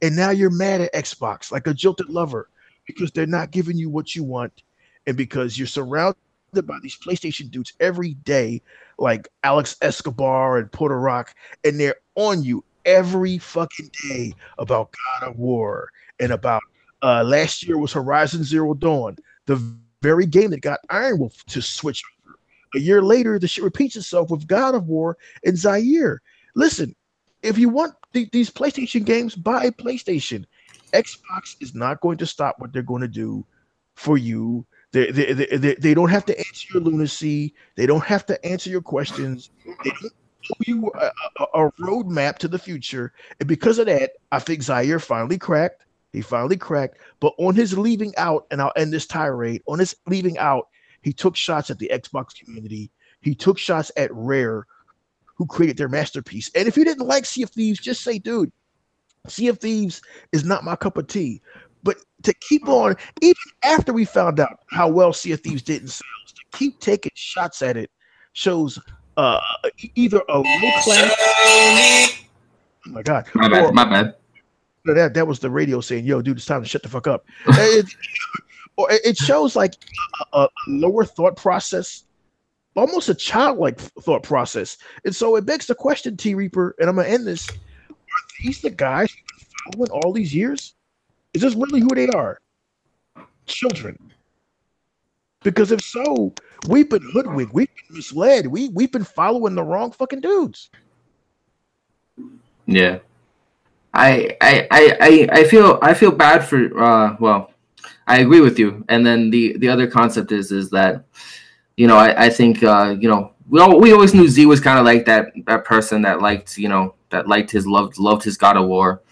And now you're mad at Xbox like a jilted lover because they're not giving you what you want, and because you're surrounded by these PlayStation dudes every day, like Alex Escobar and Puerto Rock, and they're on you every fucking day about God of War and about last year was Horizon Zero Dawn, the very game that got Iron Wolf to switch over. A year later, the shit repeats itself with God of War and Zaire. Listen, if you want these PlayStation games, buy a PlayStation. Xbox is not going to stop what they're going to do for you. They don't have to answer your lunacy. They don't have to answer your questions. They don't show you a roadmap to the future. And because of that, I think Zaire finally cracked. He finally cracked. But on his leaving out, and I'll end this tirade, on his leaving out, he took shots at the Xbox community. He took shots at Rare, who created their masterpiece. And if you didn't like Sea of Thieves, just say, dude, Sea of Thieves is not my cup of tea. But to keep on, even after we found out how well Sea of Thieves did in sales, to keep taking shots at it shows either a low class. Oh my god! My bad. My bad. That was the radio saying, "Yo, dude, it's time to shut the fuck up." Or it shows like a lower thought process, almost a childlike thought process. And so it begs the question, T Reaper, and I'm gonna end this: are these the guys who've been following all these years? Is this really who they are? Children. Because if so, we've been hoodwinked, we've been misled, we've been following the wrong fucking dudes. Yeah. I feel bad for well, I agree with you. And then the other concept is that, you know, I think you know, we always knew Z was kind of like that person that liked, you know, that liked his loved his God of War.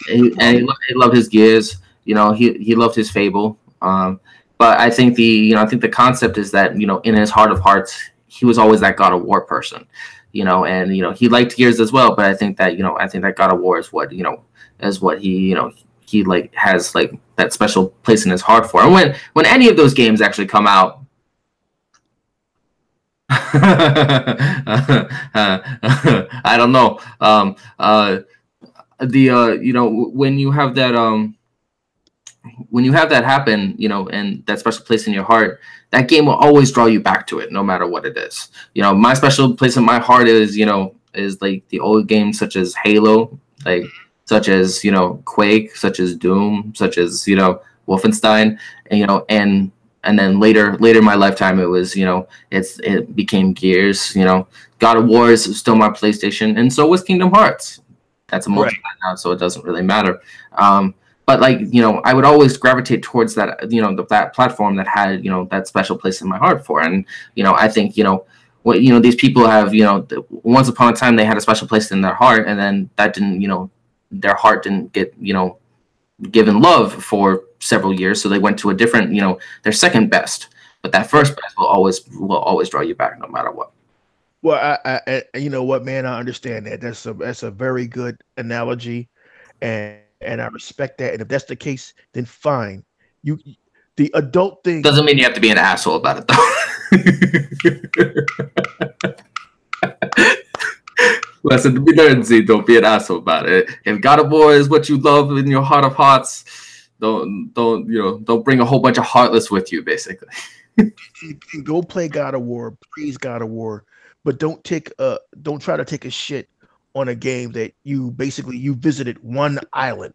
And he loved his Gears, you know, he loved his Fable. But I think the concept is that, you know, in his heart of hearts, he was always that God of War person, you know, and, you know, he liked Gears as well. But I think that God of War is what, you know, he like has like that special place in his heart for. And when any of those games actually come out, I don't know. You know, when you have that happen, you know, and that special place in your heart, that game will always draw you back to it, no matter what it is. You know, my special place in my heart is, you know, is like the old games such as Halo, like such as, you know, Quake, such as Doom, such as, you know, Wolfenstein, and, you know, and then later in my lifetime, it was, you know, it became Gears, you know, God of War is still my PlayStation, and so was Kingdom Hearts. That's a multi now, so it doesn't really matter. But like, you know, I would always gravitate towards that, you know, that platform that had, you know, that special place in my heart for. And, you know, I think, you know, what, you know, these people have, you know, once upon a time they had a special place in their heart, and then that didn't, you know, their heart didn't get, you know, given love for several years, so they went to a different, you know, their second best. But that first best will always draw you back, no matter what. Well, I you know what, man, I understand that. That's a very good analogy, and I respect that. And if that's the case, then fine. The adult thing doesn't mean you have to be an asshole about it, though. Listen, we learned, Z, don't be an asshole about it. If God of War is what you love in your heart of hearts, don't bring a whole bunch of heartless with you, basically. Go play God of War, praise God of War, but don't try to take a shit on a game that you visited one island.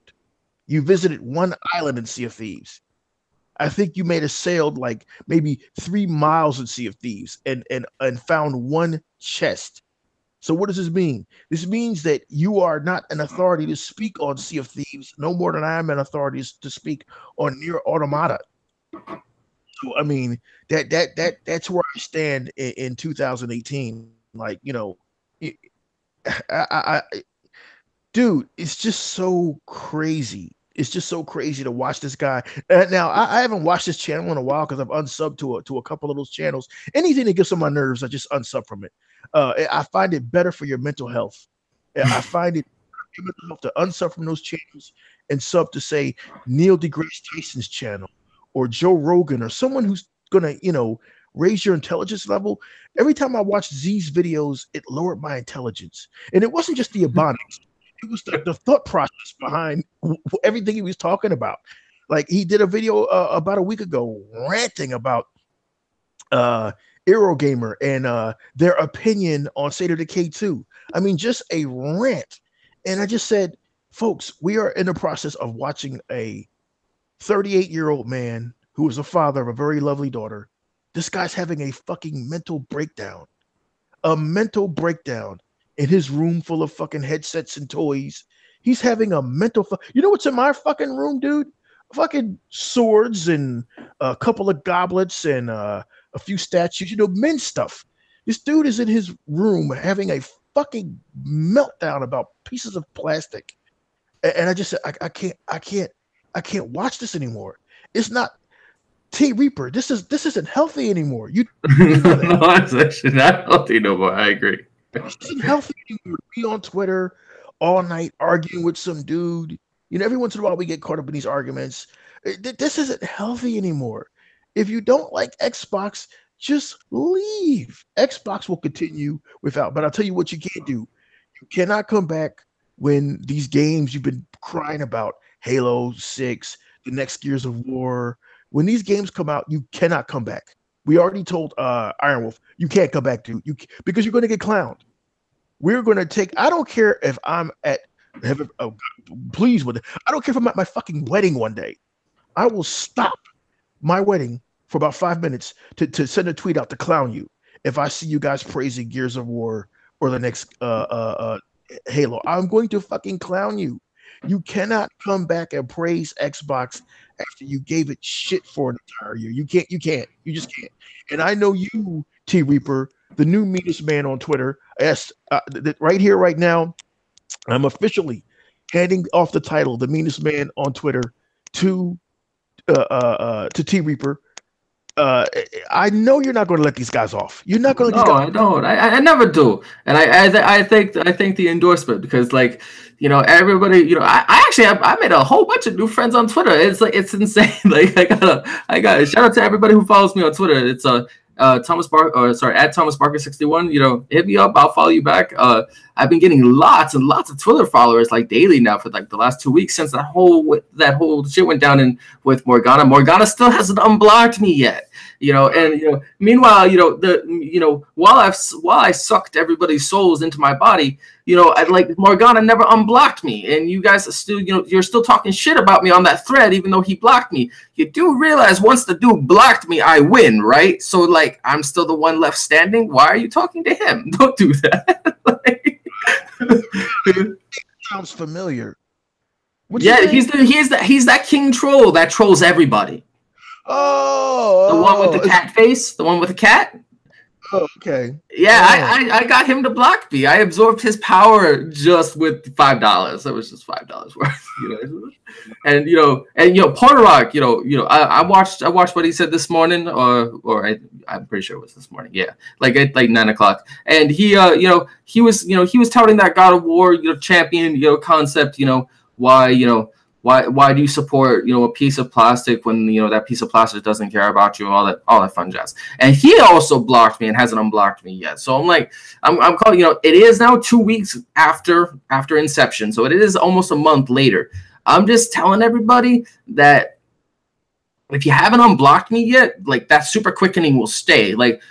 You visited one island in Sea of Thieves. I think you may have sailed like maybe 3 miles in Sea of Thieves and found one chest. So what does this mean? This means that you are not an authority to speak on Sea of Thieves, no more than I am an authority to speak on Nier Automata. So I mean, that's where I stand in 2018. Like, you know, dude, it's just so crazy. It's just so crazy to watch this guy. Now, I haven't watched this channel in a while because I've unsubbed to a couple of those channels. Anything that gets on my nerves, I just unsub from it. I find it better for your mental health. I find it for your mental health to unsub from those channels and sub to, say, Neil deGrasse Tyson's channel or Joe Rogan or someone who's going to, you know, raise your intelligence level. Every time I watched Z's videos, it lowered my intelligence. And it wasn't just the Ebonics. It was the thought process behind everything he was talking about. Like, he did a video about a week ago ranting about EROK and their opinion on State of Decay 2. I mean, just a rant. And I just said, folks, we are in the process of watching a 38-year-old man who is a father of a very lovely daughter. This guy's having a fucking mental breakdown, a mental breakdown in his room full of fucking headsets and toys. He's having a mental. You know what's in my fucking room, dude? Fucking swords and a couple of goblets and a few statues. You know, men stuff. This dude is in his room having a fucking meltdown about pieces of plastic, and I just said, I can't watch this anymore. It's not Reaper. This isn't healthy anymore. You know that. No, it's actually not healthy no more. I agree. This isn't healthy anymore. Be on Twitter all night arguing with some dude. You know, every once in a while we get caught up in these arguments. This isn't healthy anymore. If you don't like Xbox, just leave. Xbox will continue without. But I'll tell you what you can't do. You cannot come back when these games you've been crying about, Halo 6, the next Gears of War, when these games come out, you cannot come back. We already told Iron Wolf, you can't come back, dude, because you're going to get clowned. We're going to take, I don't care if I'm at heaven, please, I don't care if I'm at my fucking wedding one day. I will stop my wedding for about 5 minutes to send a tweet out to clown you if I see you guys praising Gears of War or the next Halo. I'm going to fucking clown you. You cannot come back and praise Xbox after you gave it shit for an entire year. You can't. You just can't. And I know you, T Reaper, the new meanest man on Twitter. Right here, right now, I'm officially handing off the title, the meanest man on Twitter, to T Reaper. I know you're not going to let these guys off. You're not going to. No, I don't. I never do. And I think the endorsement, because, like, you know, everybody, you know, I made a whole bunch of new friends on Twitter. It's like, it's insane. Like, I got shout out to everybody who follows me on Twitter. It's Thomas Barker, at Thomas Barker 61. You know, hit me up. I'll follow you back. I've been getting lots and lots of Twitter followers like daily now for like the last 2 weeks since that whole shit went down in with Morgana. Morgana still hasn't unblocked me yet. You know, and you know, meanwhile, you know, while I sucked everybody's souls into my body, you know, Morgana never unblocked me, and you guys are still, you know, you're still talking shit about me on that thread, even though he blocked me. You do realize once the dude blocked me, I win, right? So like, I'm still the one left standing. Why are you talking to him? Don't do that. Sounds familiar. Yeah, he's that king troll that trolls everybody. Oh, the one with the cat face, the one with the cat. Oh, okay. Yeah, I got him to block me. I absorbed his power just with $5. That was just $5 worth, you know. And you know, Porter Rock, you know, I watched what he said this morning, or I'm pretty sure it was this morning. Yeah, like at 9 o'clock. And he, you know, he was touting that God of War, you know, champion, you know, concept. You know, why do you support, you know, a piece of plastic when, you know, that piece of plastic doesn't care about you, all that fun jazz. And he also blocked me and hasn't unblocked me yet. So I'm like, I'm calling, you know, it is now 2 weeks after inception, so it is almost a month later. I'm just telling everybody that if you haven't unblocked me yet, like, that super quickening will stay. Like,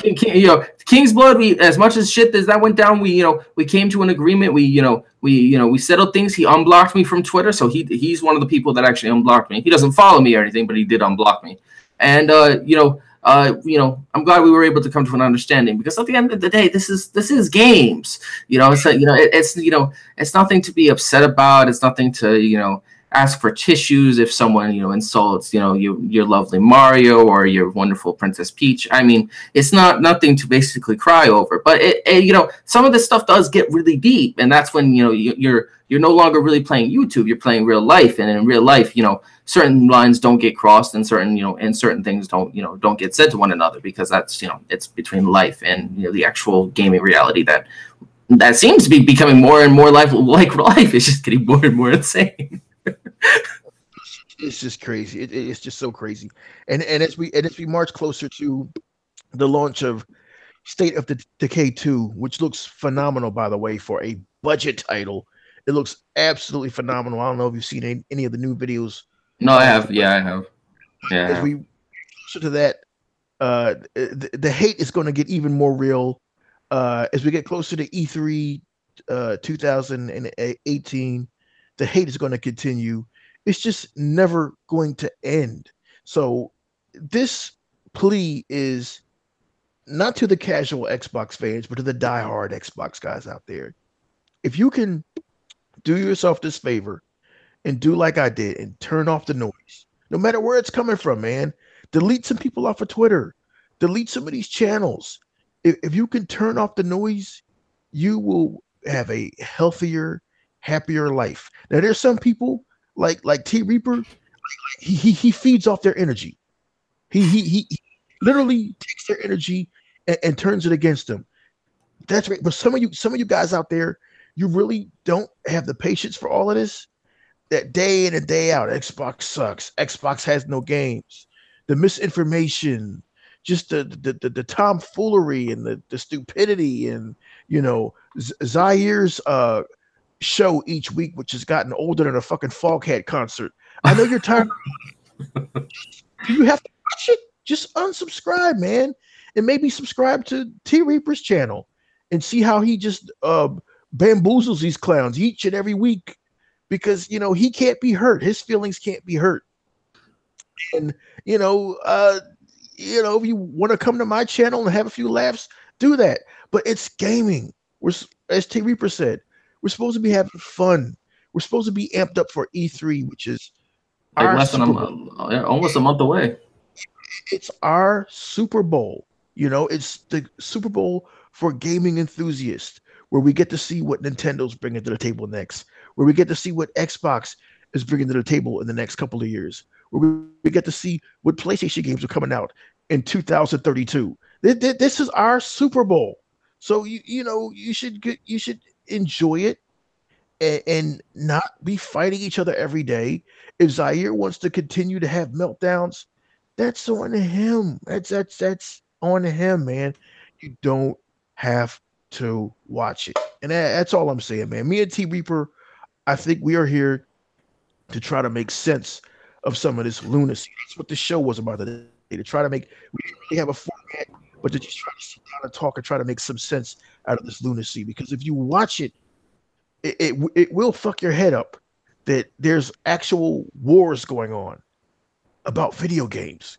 you know, King's Blood. We, as much as shit as that went down, we came to an agreement. We settled things. He unblocked me from Twitter, so he's one of the people that actually unblocked me. He doesn't follow me or anything, but he did unblock me. And you know, I'm glad we were able to come to an understanding, because at the end of the day, this is games. You know, it's nothing to be upset about. It's nothing to, you know, ask for tissues if someone, you know, insults, you know, your lovely Mario or your wonderful Princess Peach. I mean, it's nothing to basically cry over. But it you know, some of this stuff does get really deep, and that's when, you know, you're no longer really playing YouTube. You're playing real life, and in real life, you know, certain lines don't get crossed, and certain things don't get said to one another, because that's, you know, it's between life and, you know, the actual gaming reality that seems to be becoming more and more like life. It's just getting more and more insane. It's just crazy. It's just so crazy. And as we march closer to the launch of State of Decay 2, which looks phenomenal, by the way, for a budget title. It looks absolutely phenomenal. I don't know if you've seen any of the new videos. No, I have. Yeah, I have. Yeah. As we closer to that, the hate is going to get even more real. As we get closer to E3 2018, the hate is going to continue. It's just never going to end. So this plea is not to the casual Xbox fans, but to the diehard Xbox guys out there. If you can do yourself this favor and do like I did and turn off the noise, no matter where it's coming from, man, delete some people off of Twitter, delete some of these channels. If you can turn off the noise, you will have a healthier, happier life. Now, there's some people like T Reaper, he feeds off their energy. He literally takes their energy and turns it against them. That's right. But some of you guys out there, you really don't have the patience for all of this. That day in and day out, Xbox sucks. Xbox has no games. The misinformation, just the tomfoolery and the stupidity, and Zaire's show each week, which has gotten older than a fucking Foghat concert. I know you're tired. Do you have to watch it? Just unsubscribe, man, and maybe subscribe to T Reaper's channel and see how he just bamboozles these clowns each and every week, because he can't be hurt. His feelings can't be hurt. And if you want to come to my channel and have a few laughs, do that. But it's gaming. As T Reaper said, we're supposed to be having fun. We're supposed to be amped up for E3, which is like less than almost a month away. It's our Super Bowl. It's the Super Bowl for gaming enthusiasts, where we get to see what Nintendo's bringing to the table next, where we get to see what Xbox is bringing to the table in the next couple of years, where we get to see what PlayStation games are coming out in 2032. This is our Super Bowl. So you should enjoy it and not be fighting each other every day. If Zaire wants to continue to have meltdowns, that's on him. That's on him, man. You don't have to watch it. And that's all I'm saying, man. Me and T Reaper, I think we are here to try to make sense of some of this lunacy. That's what the show was about today. To try to make, we didn't really have a format, but to just try to sit down and talk and try to make some sense out of this lunacy. Because if you watch it, it will fuck your head up that there's actual wars going on about video games.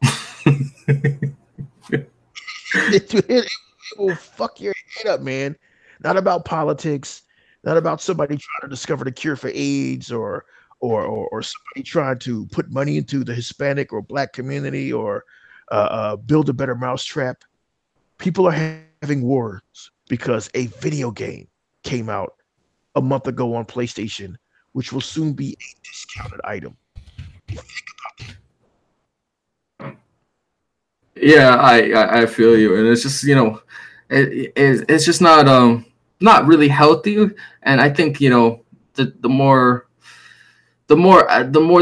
It will fuck your head up, man. Not about politics, not about somebody trying to discover the cure for AIDS, or somebody trying to put money into the Hispanic or Black community, or build a better mousetrap. People are having wars because a video game came out a month ago on PlayStation, which will soon be a discounted item. Think about that. Yeah, I feel you, and it's just it's just not really healthy. And I think the more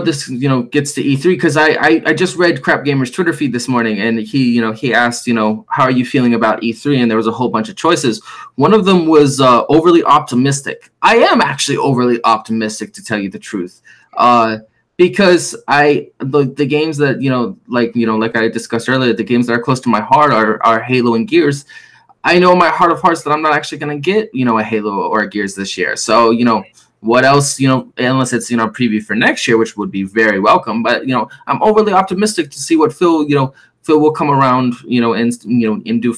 this gets to E3, because I just read Crap Gamer's Twitter feed this morning, and he asked how are you feeling about E3, and there was a whole bunch of choices. One of them was overly optimistic. I am actually overly optimistic, to tell you the truth, because the games that like I discussed earlier, the games that are close to my heart are Halo and Gears. I know in my heart of hearts that I'm not actually going to get a Halo or a Gears this year. So what else, unless it's, preview for next year, which would be very welcome. But, I'm overly optimistic to see what Phil will come around, and do,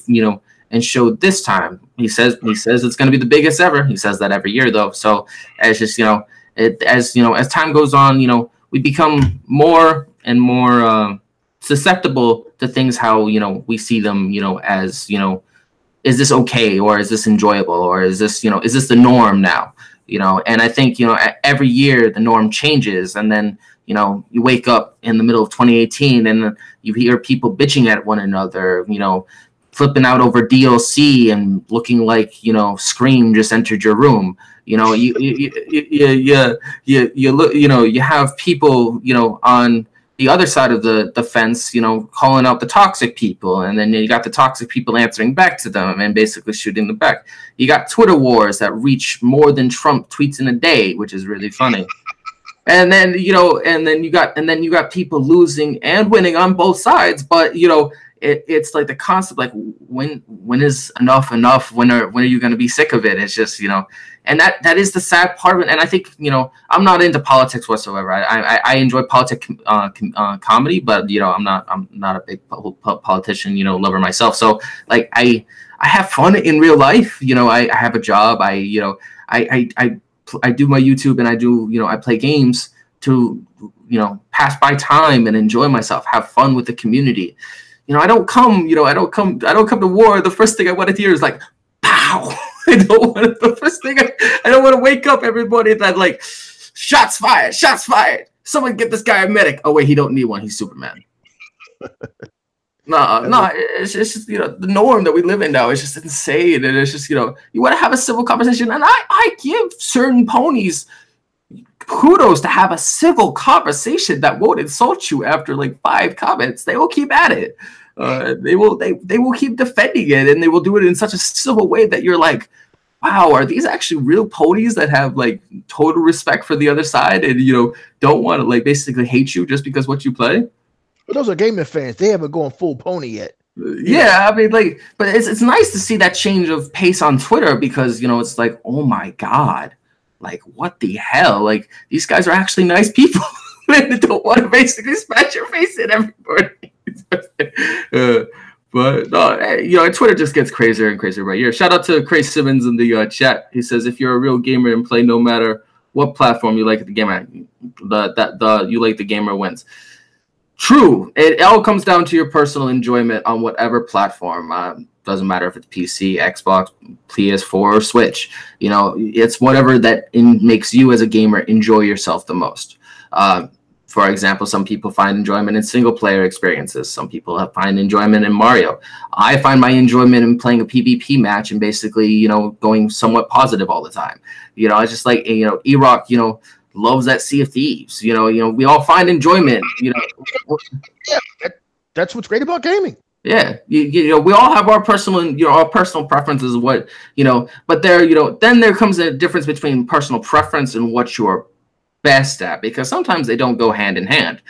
and show this time. He says it's going to be the biggest ever. He says that every year, though. So as just, as time goes on, we become more and more susceptible to things, how, we see them, as, is this okay? Or is this enjoyable? Or is this the norm now? And I think, every year the norm changes, and then, you wake up in the middle of 2018 and you hear people bitching at one another, flipping out over DLC and looking like, Scream just entered your room. You look, you have people, on the other side of the fence, calling out the toxic people, and then you got the toxic people answering back to them and basically shooting them back. You got Twitter wars that reach more than Trump tweets in a day, which is really funny. And then you got people losing and winning on both sides, but it's like the concept, like when is enough enough? When are you going to be sick of it? It's just, and that is the sad part of it. And I think, I'm not into politics whatsoever. I enjoy comedy, but I'm not a big politician lover myself. So like I have fun in real life. I have a job. I do my YouTube, and I do I play games to pass by time and enjoy myself, have fun with the community. I don't come to war. The first thing I want to hear is like, pow. I don't want to wake up everybody that like, shots fired. Someone get this guy a medic. Oh wait, he don't need one. He's Superman. No, it's just the norm that we live in now. It's just insane, and it's just you want to have a civil conversation, and I give certain ponies kudos to have a civil conversation that won't insult you after like 5 comments. They will keep at it. They will keep defending it, and they will do it in such a civil way that you're like, wow, are these actually real ponies that have like total respect for the other side and don't want to like basically hate you just because what you play? But those are gaming fans. They haven't gone full pony yet. Yeah, I mean, like, but it's nice to see that change of pace on Twitter, because it's like, oh my god, like what the hell? Like these guys are actually nice people. They don't want to basically smash your face at everybody. But no, Twitter just gets crazier and crazier right here. Shout out to Craig Simmons in the chat. He says, if you're a real gamer and play no matter what platform you like the game at, you like the gamer wins. True. It all comes down to your personal enjoyment on whatever platform. Doesn't matter if it's PC, Xbox, PS4, or Switch. It's whatever that makes you as a gamer enjoy yourself the most. For example, some people find enjoyment in single-player experiences. Some people find enjoyment in Mario. I find my enjoyment in playing a PvP match and basically, going somewhat positive all the time. It's just like, EROK, loves that Sea of Thieves. We all find enjoyment. Yeah, that's what's great about gaming. Yeah, we all have our personal preferences. What but then there comes a difference between personal preference and what you're best at, because sometimes they don't go hand in hand.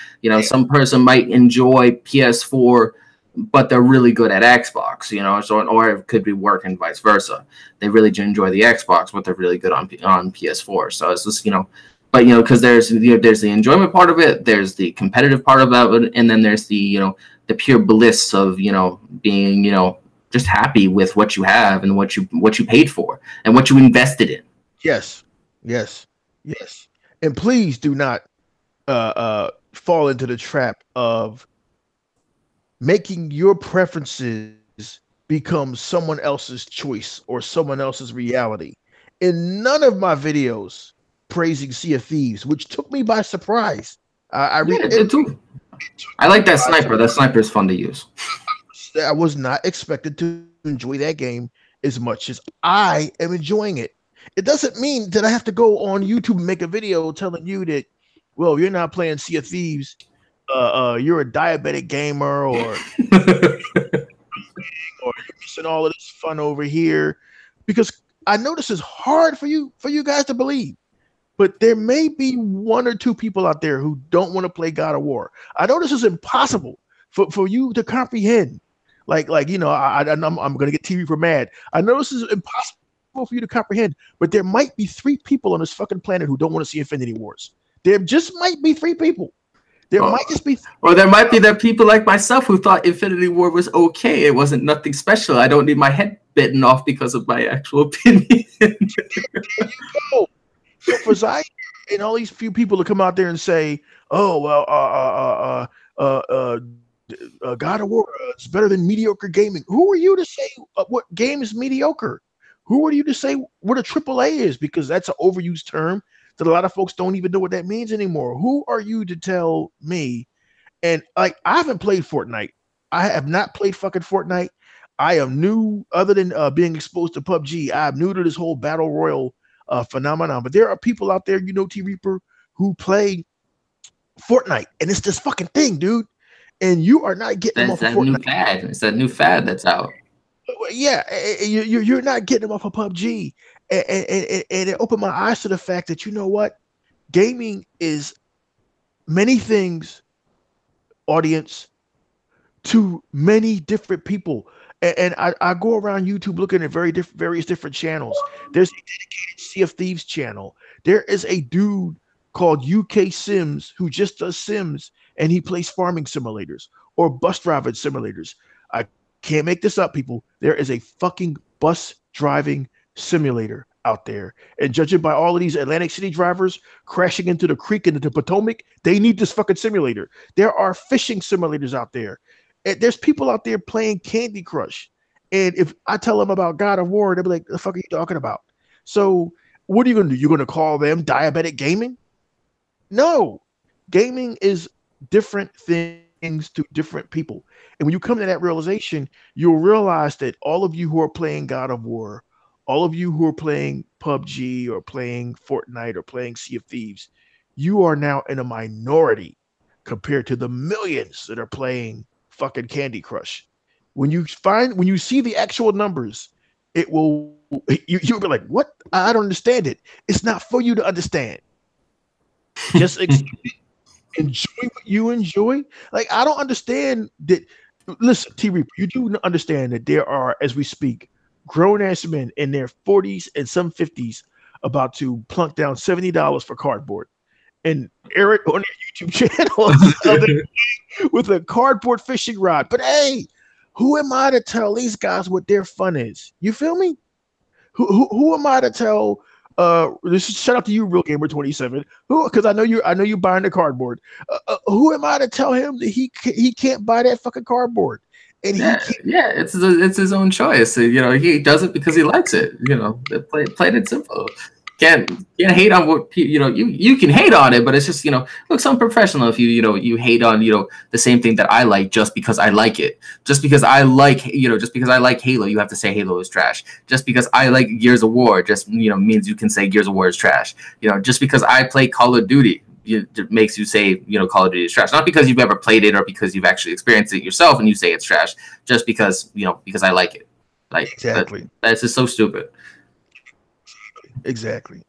Some person might enjoy PS4, but they're really good at Xbox. Or it could be work and vice versa. They really do enjoy the Xbox, but they're really good on PS4. So it's just but because there's the enjoyment part of it, there's the competitive part of it, and then there's the the pure bliss of being just happy with what you have and what you paid for and what you invested in. Yes. And please do not fall into the trap of making your preferences become someone else's choice or someone else's reality. In none of my videos praising Sea of Thieves, which took me by surprise. I like that sniper. That sniper is fun to use. I was not expected to enjoy that game as much as I am enjoying it. It doesn't mean that I have to go on YouTube and make a video telling you that, well, you're not playing Sea of Thieves. You're a diabetic gamer, or you're missing all of this fun over here. Because I know this is hard for you guys to believe, but there may be 1 or 2 people out there who don't want to play God of War. I know this is impossible for you to comprehend. I'm going to get TV for mad. I know this is impossible for you to comprehend, but there might be 3 people on this fucking planet who don't want to see Infinity Wars. There just might be 3 people. There might just be, or there might be people like myself who thought Infinity War was okay. It wasn't nothing special. I don't need my head bitten off because of my actual opinion. There you go. So for Zai and all these few people to come out there and say, "Oh well, God of War is better than mediocre gaming," who are you to say what game is mediocre? Who are you to say what a AAA is? Because that's an overused term that a lot of folks don't even know what that means anymore. Who are you to tell me? And I haven't played Fortnite. I have not played fucking Fortnite. I am new, other than being exposed to PUBG. I'm new to this whole battle royal phenomenon. But there are people out there, T Reaper, who play Fortnite, and it's this fucking thing, dude. And you are not getting them off of Fortnite. New fad. It's that new fad that's out. Yeah, you're not getting them off of PUBG, and it opened my eyes to the fact that gaming is many things. Audience, to many different people. And I go around YouTube looking at various different channels. There's a dedicated Sea of Thieves channel. There is a dude called UK Sims who just does Sims and he plays farming simulators or bus driving simulators. I can't make this up, people. There is a fucking bus driving simulator out there. And judging by all of these Atlantic City drivers crashing into the creek and into the Potomac, they need this fucking simulator. There are fishing simulators out there. And there's people out there playing Candy Crush. And if I tell them about God of War, they'll be like, the fuck are you talking about? So what are you going to do? You're going to call them diabetic gaming? No. Gaming is different things to different people. And when you come to that realization, you'll realize that all of you who are playing God of War, all of you who are playing PUBG or playing Fortnite or playing Sea of Thieves, you are now in a minority compared to the millions that are playing fucking Candy Crush. When you see the actual numbers, it will you'll be like, what? I don't understand it. It's not for you to understand. Just enjoy what you enjoy. Like I don't understand that. Listen, T Reaper, you do understand that there are, as we speak, grown ass men in their 40s and some 50s about to plunk down $70 for cardboard and air it on their YouTube channels with a cardboard fishing rod. But hey, who am I to tell these guys what their fun is? You feel me? Who am I to tell? This is shout out to you, Real Gamer 27. Who? Because I know you buying the cardboard. Who am I to tell him that he can't buy that fucking cardboard? And he Yeah, can't. yeah, it's his own choice. You know, he does it because he likes it. You know, plain and simple. Can't hate on what you know. You can hate on it, but it's just looks unprofessional if you hate on the same thing that I like just because I like it. Just because I like just because I like Halo, you have to say Halo is trash. Just because I like Gears of War, just means you can say Gears of War is trash. Just because I play Call of Duty, it makes you say Call of Duty is trash, not because you've ever played it or because you've actually experienced it yourself and you say it's trash, just because because I like it. Like Exactly. that's just so stupid. Exactly.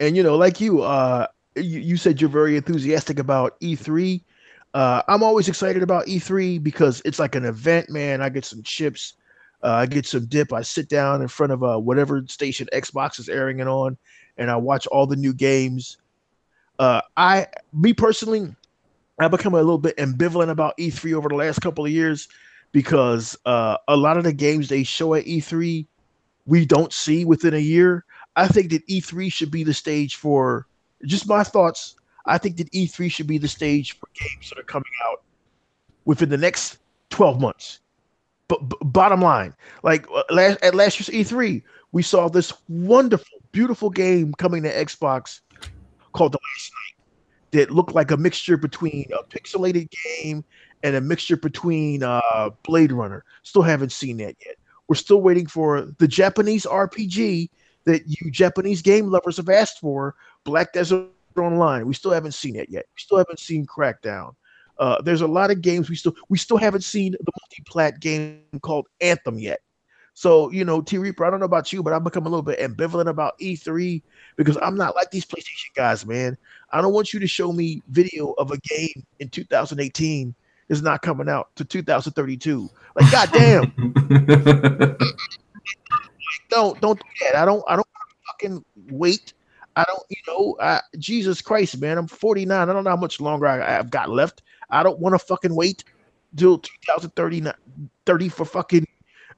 And like you said you're very enthusiastic about E3. I'm always excited about E3 because it's like an event, man. I get some chips, I get some dip. I sit down in front of whatever station Xbox is airing it on, and I watch all the new games. Me personally, I become a little bit ambivalent about E3 over the last couple of years because a lot of the games they show at E3 we don't see within a year. I think that E3 should be the stage for just my thoughts. I think that E3 should be the stage for games that are coming out within the next 12 months. But bottom line, like at last year's E3, we saw this wonderful, beautiful game coming to Xbox called The Last Night that looked like a mixture between a pixelated game and a mixture between Blade Runner. Still haven't seen that yet. We're still waiting for the Japanese RPG that you Japanese game lovers have asked for, Black Desert Online. We still haven't seen it yet. We still haven't seen Crackdown. There's a lot of games we still haven't seen the multi-plat game called Anthem yet. So, T Reaper, I don't know about you, but I've become a little bit ambivalent about E3 because I'm not like these PlayStation guys, man. I don't want you to show me video of a game in 2018 is not coming out to 2032. Like, goddamn, don't do that. I don't fucking wait. I don't, Jesus Christ, man. I'm 49. I don't know how much longer I've got left. I don't want to fucking wait till 2030 for fucking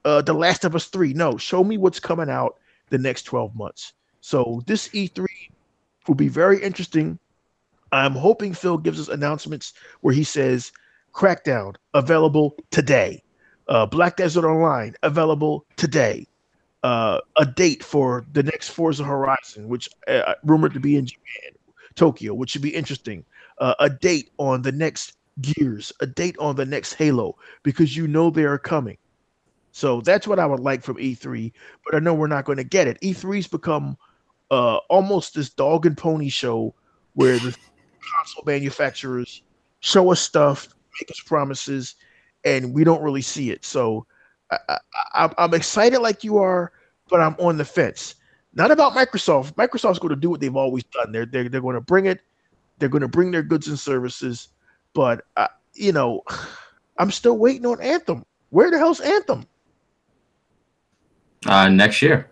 The Last of Us 3. No, show me what's coming out the next 12 months. So this E3 will be very interesting. I'm hoping Phil gives us announcements where he says Crackdown available today, Black Desert Online available today, a date for the next Forza Horizon, which rumored to be in Japan, Tokyo, which should be interesting. A date on the next Gears, a date on the next Halo, because they are coming. So that's what I would like from E3, but I know we're not going to get it. E3's become almost this dog and pony show where the console manufacturers show us stuff, make us promises, and we don't really see it. So I'm excited like you are, but I'm on the fence. Not about Microsoft. Microsoft's going to do what they've always done. They're going to bring it. They're going to bring their goods and services. But I'm still waiting on Anthem. Where the hell's Anthem? Next year.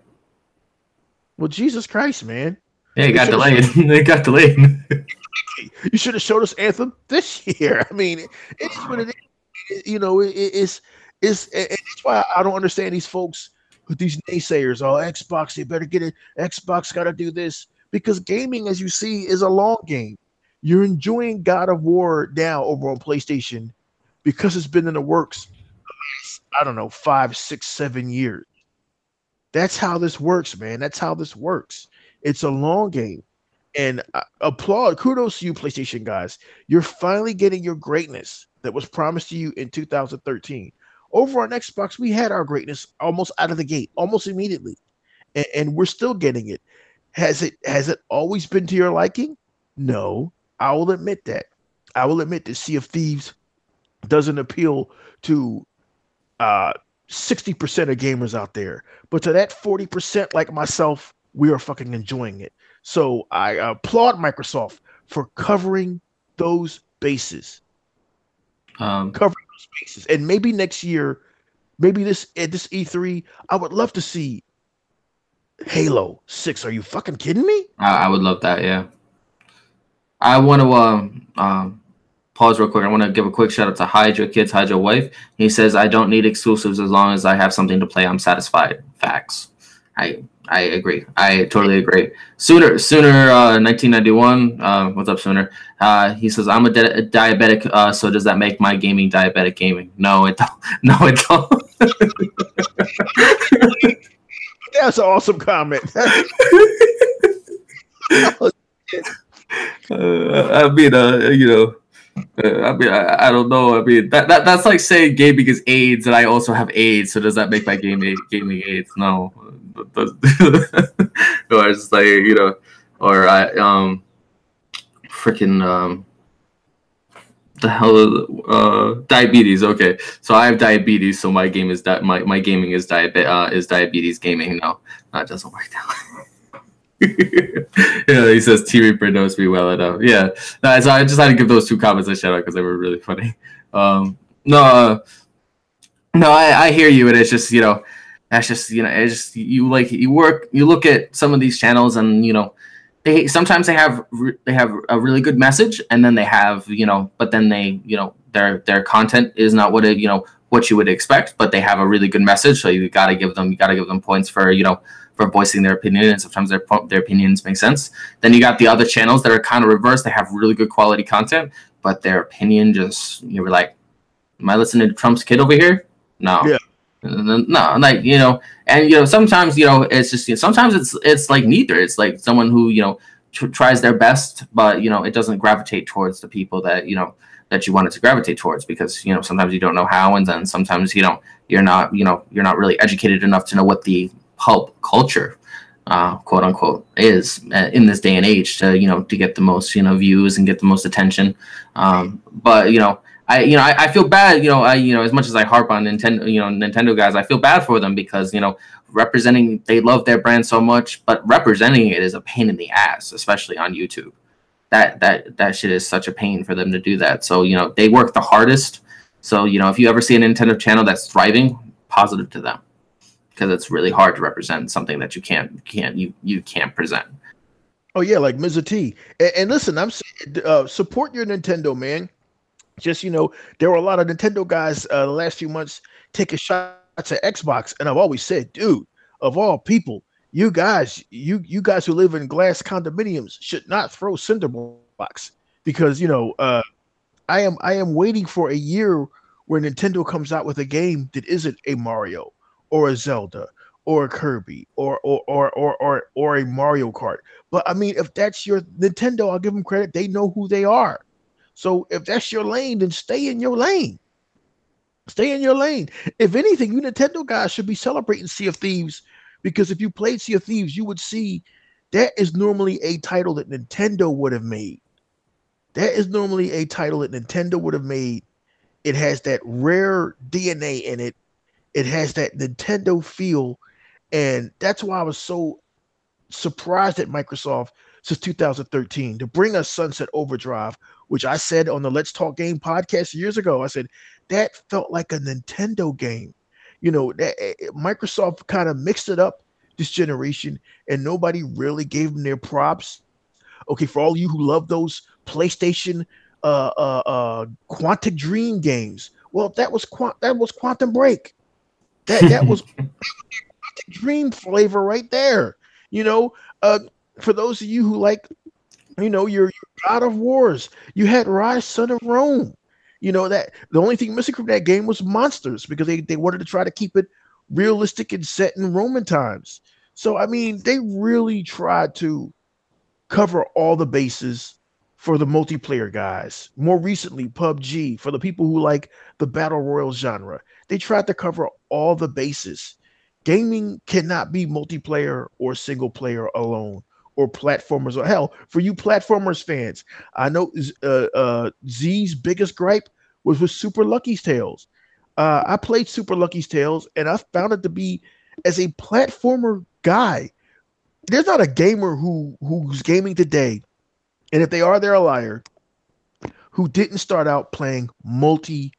Well, Jesus Christ, man. Yeah, it They got should have delayed. It got delayed. you should have showed us Anthem this year. I mean, it is what it is. You know, it's and that's why I don't understand these folks, these naysayers. Oh, Xbox, they better get it. Xbox got to do this because gaming, as you see, is a long game. You're enjoying God of War now over on PlayStation because it's been in the works. I don't know, 5, 6, 7 years. That's how this works, man. That's how this works. It's a long game. And applaud, kudos to you, PlayStation guys. You're finally getting your greatness that was promised to you in 2013. Over on Xbox, we had our greatness almost out of the gate, almost immediately, and we're still getting it. Has it always been to your liking? No, I will admit that. I will admit that Sea of Thieves doesn't appeal to uh 60% of gamers out there. But to that 40% like myself, we are fucking enjoying it. So I applaud Microsoft for covering those bases. Covering those bases. And maybe next year, maybe this at this E3, I would love to see Halo 6. Are you fucking kidding me? I would love that, yeah. I want to pause real quick. I want to give a quick shout out to Hydra Kids, Hydra Wife. He says, I don't need exclusives as long as I have something to play. I'm satisfied. Facts. I agree. I totally agree. Sooner 1991. What's up, Sooner? He says, I'm a diabetic, so does that make my gaming diabetic gaming? No, it don't. No, it don't. That's an awesome comment. I mean, you know, I mean, I don't know. I mean, that's like saying gaming is AIDS, and I also have AIDS. So does that make my gaming AIDS? No. Or it's like, you know, or I freaking the hell diabetes. Okay, so I have diabetes, so my game is that my gaming is diabetes gaming. No, that doesn't work that way. Yeah, he says T Reaper knows me well enough. Yeah, no, so I just had to give those two comments a shout out because they were really funny. No, I hear you, and it's just, you know, that's just, you know, it's just you look at some of these channels, and you know, sometimes they have a really good message, and then they have, you know, but then they, you know, their content is not what what you would expect, but they have a really good message, so you gotta give them points for, you know, for voicing their opinion, and sometimes their opinions make sense. Then you got the other channels that are kind of reversed. They have really good quality content, but their opinion just, you were like, am I listening to Trump's kid over here? No. Yeah. No, like, you know, and you know, sometimes, you know, it's just, you know, sometimes it's like neither. It's like someone who, you know, tries their best, but you know, it doesn't gravitate towards the people that, you know, that you want it to gravitate towards, because, you know, sometimes you don't know how, and then sometimes, you know, you're not really educated enough to know what the pulp culture, quote unquote, is in this day and age to, you know, to get the most, you know, views and get the most attention. But you know, I feel bad, you know, as much as I harp on Nintendo guys, I feel bad for them because, you know, they love their brand so much, but representing it is a pain in the ass, especially on YouTube. That shit is such a pain for them to do that. So, you know, they work the hardest. So, you know, if you ever see a Nintendo channel that's thriving, positive to them, because it's really hard to represent something that you can't present. Oh yeah, like Mr. T. And listen, I'm saying, support your Nintendo, man. Just, you know, there were a lot of Nintendo guys the last few months taking shots at Xbox, and I've always said, dude, of all people, you guys who live in glass condominiums should not throw cinder blocks, because, you know, I am waiting for a year where Nintendo comes out with a game that isn't a Mario or a Zelda or a Kirby or a Mario Kart. But I mean, if that's your Nintendo, I'll give them credit. They know who they are. So if that's your lane, then stay in your lane. Stay in your lane. If anything, you Nintendo guys should be celebrating Sea of Thieves, because if you played Sea of Thieves, you would see that is normally a title that Nintendo would have made. That is normally a title that Nintendo would have made. It has that rare DNA in it. It has that Nintendo feel. And that's why I was so surprised at Microsoft since 2013 to bring us Sunset Overdrive, which I said on the Let's Talk Game podcast years ago. I said, that felt like a Nintendo game. That Microsoft kind of mixed it up this generation, and nobody really gave them their props. Okay, for all you who love those PlayStation Quantic Dream games, well, that was Quantum Break. That was Dream flavor right there. You know, uh, for those of you who like, your God of Wars, you had Rise, Son of Rome. That the only thing missing from that game was monsters because they wanted to try to keep it realistic and set in Roman times. So I mean, they really tried to cover all the bases for the multiplayer guys. More recently, PUBG, for the people who like the battle royale genre. They tried to cover all the bases. Gaming cannot be multiplayer or single player alone, or platformers, or hell, for you platformers fans. I know Z's biggest gripe was with Super Lucky's Tales. I played Super Lucky's Tales and I found it to be, as a platformer guy, there's not a gamer who's gaming today, and if they are, they're a liar, who didn't start out playing multi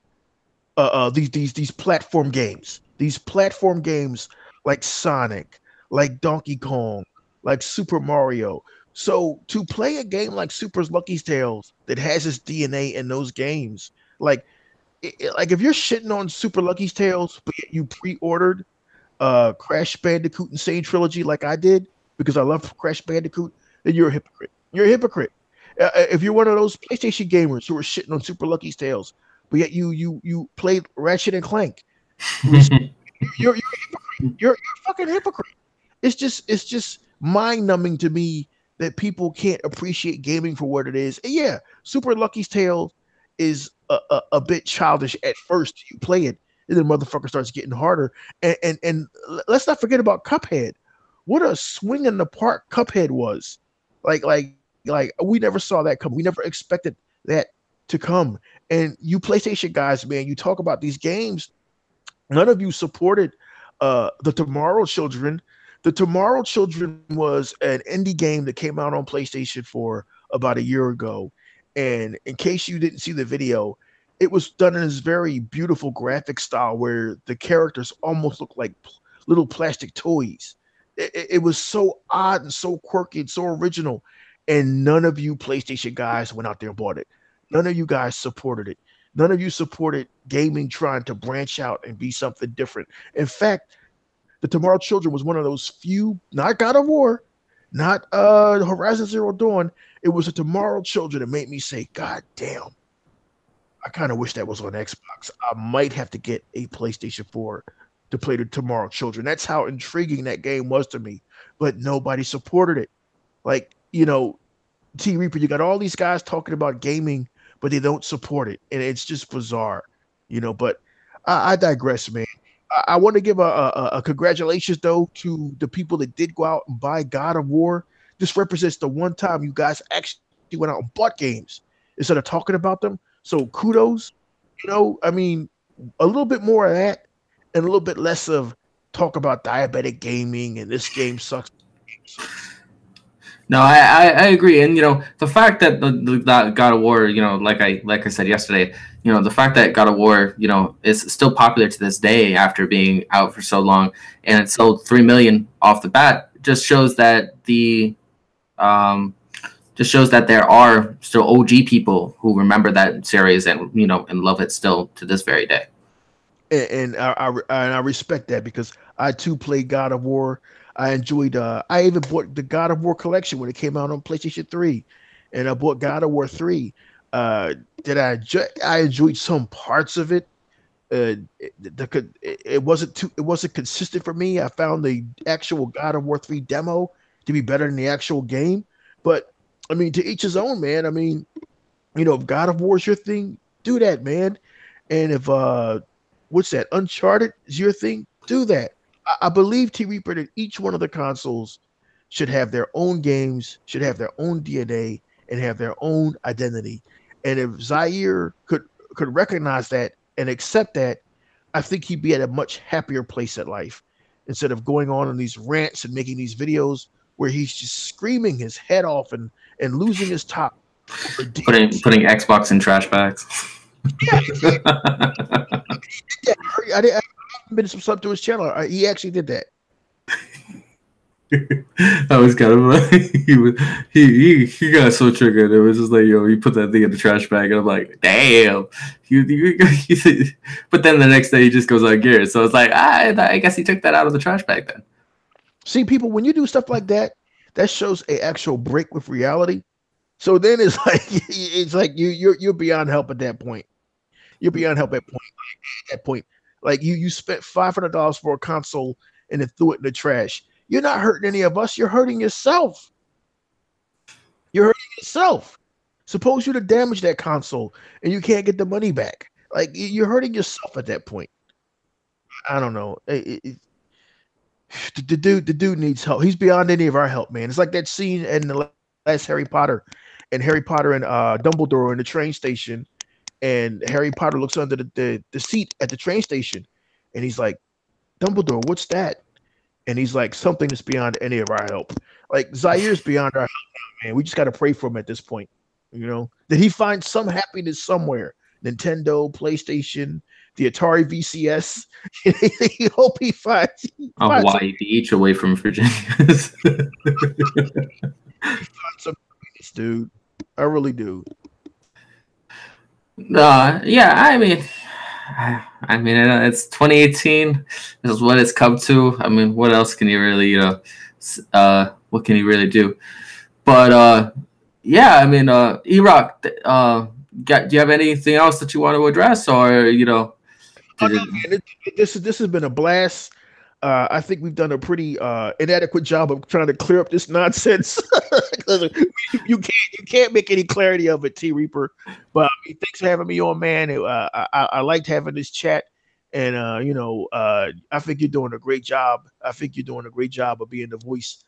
these platform games. These platform games like Sonic, like Donkey Kong, like Super Mario. So to play a game like Super's Lucky's Tales that has its DNA in those games, like like if you're shitting on Super Lucky's Tales, but yet you pre-ordered Crash Bandicoot Insane Trilogy like I did because I love Crash Bandicoot, then you're a hypocrite. You're a hypocrite. If you're one of those PlayStation gamers who are shitting on Super Lucky's Tales, but yet you played Ratchet and Clank, you're a hypocrite. You're a fucking hypocrite. It's just mind numbing to me that people can't appreciate gaming for what it is. And yeah, Super Lucky's Tale is a bit childish at first. You play it, and then motherfucker starts getting harder. And let's not forget about Cuphead. What a swing in the park Cuphead was. Like we never saw that come. We never expected that to come. And you PlayStation guys, man, you talk about these games. None of you supported the Tomorrow Children. The Tomorrow Children was an indie game that came out on PlayStation 4 about a year ago. And in case you didn't see the video, it was done in this very beautiful graphic style where the characters almost look like little plastic toys. It was so odd and so quirky and so original. And none of you PlayStation guys went out there and bought it. None of you guys supported it. None of you supported gaming trying to branch out and be something different. In fact, the Tomorrow Children was one of those few, not God of War, not Horizon Zero Dawn. It was the Tomorrow Children that made me say, God damn, I kind of wish that was on Xbox. I might have to get a PlayStation 4 to play the Tomorrow Children. That's how intriguing that game was to me. But nobody supported it. Like, T Reaper, you got all these guys talking about gaming, but they don't support it. And it's just bizarre, but I digress, man. I want to give a congratulations, though, to the people that did go out and buy God of War. This represents the one time you guys actually went out and bought games instead of talking about them. So kudos, I mean, a little bit more of that and a little bit less of talk about diabetic gaming and this game sucks. No, I agree, and the fact that that God of War, like I said yesterday, the fact that God of War, is still popular to this day after being out for so long, and it sold 3 million off the bat, just shows that there are still OG people who remember that series and and love it still to this very day. And I respect that because I too played God of War. I enjoyed. I even bought the God of War collection when it came out on PlayStation 3, and I bought God of War 3. I enjoyed some parts of it. It wasn't consistent for me. I found the actual God of War 3 demo to be better than the actual game. But I mean, to each his own, man. I mean, if God of War is your thing, do that, man. And if what's that, Uncharted is your thing, do that. I believe, T Reaper, that each one of the consoles should have their own games, should have their own DNA, and have their own identity. And if Zaire could recognize that and accept that, I think he'd be at a much happier place at life instead of going on these rants and making these videos where he's just screaming his head off and losing his top. Putting Xbox in trash bags. Yeah, I haven't been to sub to his channel. He actually did that. That was kind of he got so triggered. It was just like, yo, he put that thing in the trash bag, and I'm like, damn. But then the next day he just goes on gear. So it's like, I guess he took that out of the trash bag then. See, people, when you do stuff like that, that shows a actual break with reality. So then it's like you're beyond help at that point. You're beyond help at that point. Like you spent $500 for a console and then threw it in the trash. You're not hurting any of us. You're hurting yourself. You're hurting yourself. Suppose you'd have damaged that console and you can't get the money back. Like you're hurting yourself at that point. I don't know. The dude needs help. He's beyond any of our help, man. It's like that scene in the last Harry Potter and Dumbledore in the train station, and Harry Potter looks under the seat at the train station, and he's like, Dumbledore, what's that? And he's like, something that's beyond any of our help. Like Zaire's beyond our help now, man. We just got to pray for him at this point. You know, did he find some happiness somewhere? Nintendo, PlayStation, the Atari VCS. You hope he finds a Hawaii beach away from Virginia. Some happiness, dude. I really do. Yeah, I mean, it's 2018. This is what it's come to. I mean, what else can you really, what can you really do? But yeah, I mean, EROK, do you have anything else that you want to address, or this has been a blast. I think we've done a pretty inadequate job of trying to clear up this nonsense. you can't make any clarity of it, T Reaper. But thanks for having me on, man. I liked having this chat, and I think you're doing a great job. I think you're doing a great job of being the voice,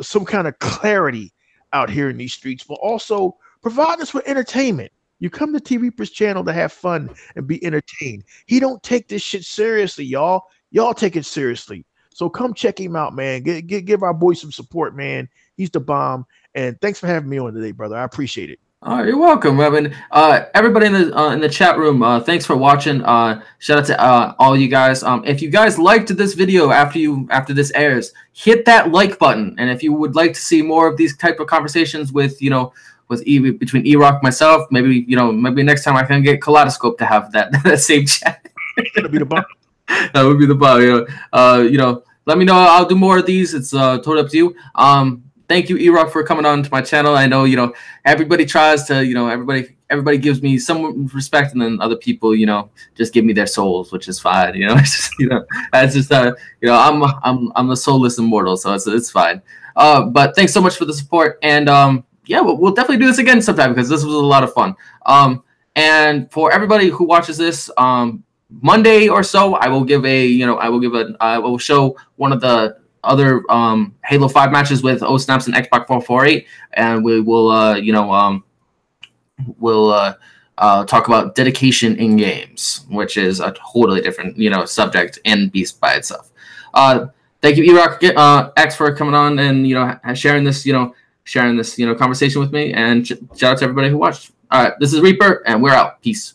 some kind of clarity out here in these streets, but also provide us with entertainment. You come to T Reaper's channel to have fun and be entertained. He don't take this shit seriously, y'all. Y'all take it seriously. So come check him out, man. Give our boy some support, man. He's the bomb. And thanks for having me on today, brother. I appreciate it. You're welcome, Robin. Everybody in the chat room, thanks for watching. Shout out to all you guys. If you guys liked this video after this airs, hit that like button. And if you would like to see more of these type of conversations with between EROK, myself, maybe next time I can get Kaleidoscope to have that same chat. That'll be the bomb. That would be the bomb. Let me know. I'll do more of these. It's totally up to you. Thank you, EROK, for coming on to my channel. I know, everybody tries to, everybody gives me some respect, and then other people, just give me their souls, which is fine. It's just, that's just, I'm a soulless immortal, so it's fine. But thanks so much for the support, and yeah, we'll definitely do this again sometime, because this was a lot of fun. And for everybody who watches this, Monday or so, I will show one of the other Halo 5 matches with O-Snaps and Xbox 448, and we will talk about dedication in games, which is a totally different subject and beast by itself. Thank you, EROK X, for coming on and sharing this conversation with me, and shout out to everybody who watched. All right, this is Reaper, and we're out. Peace.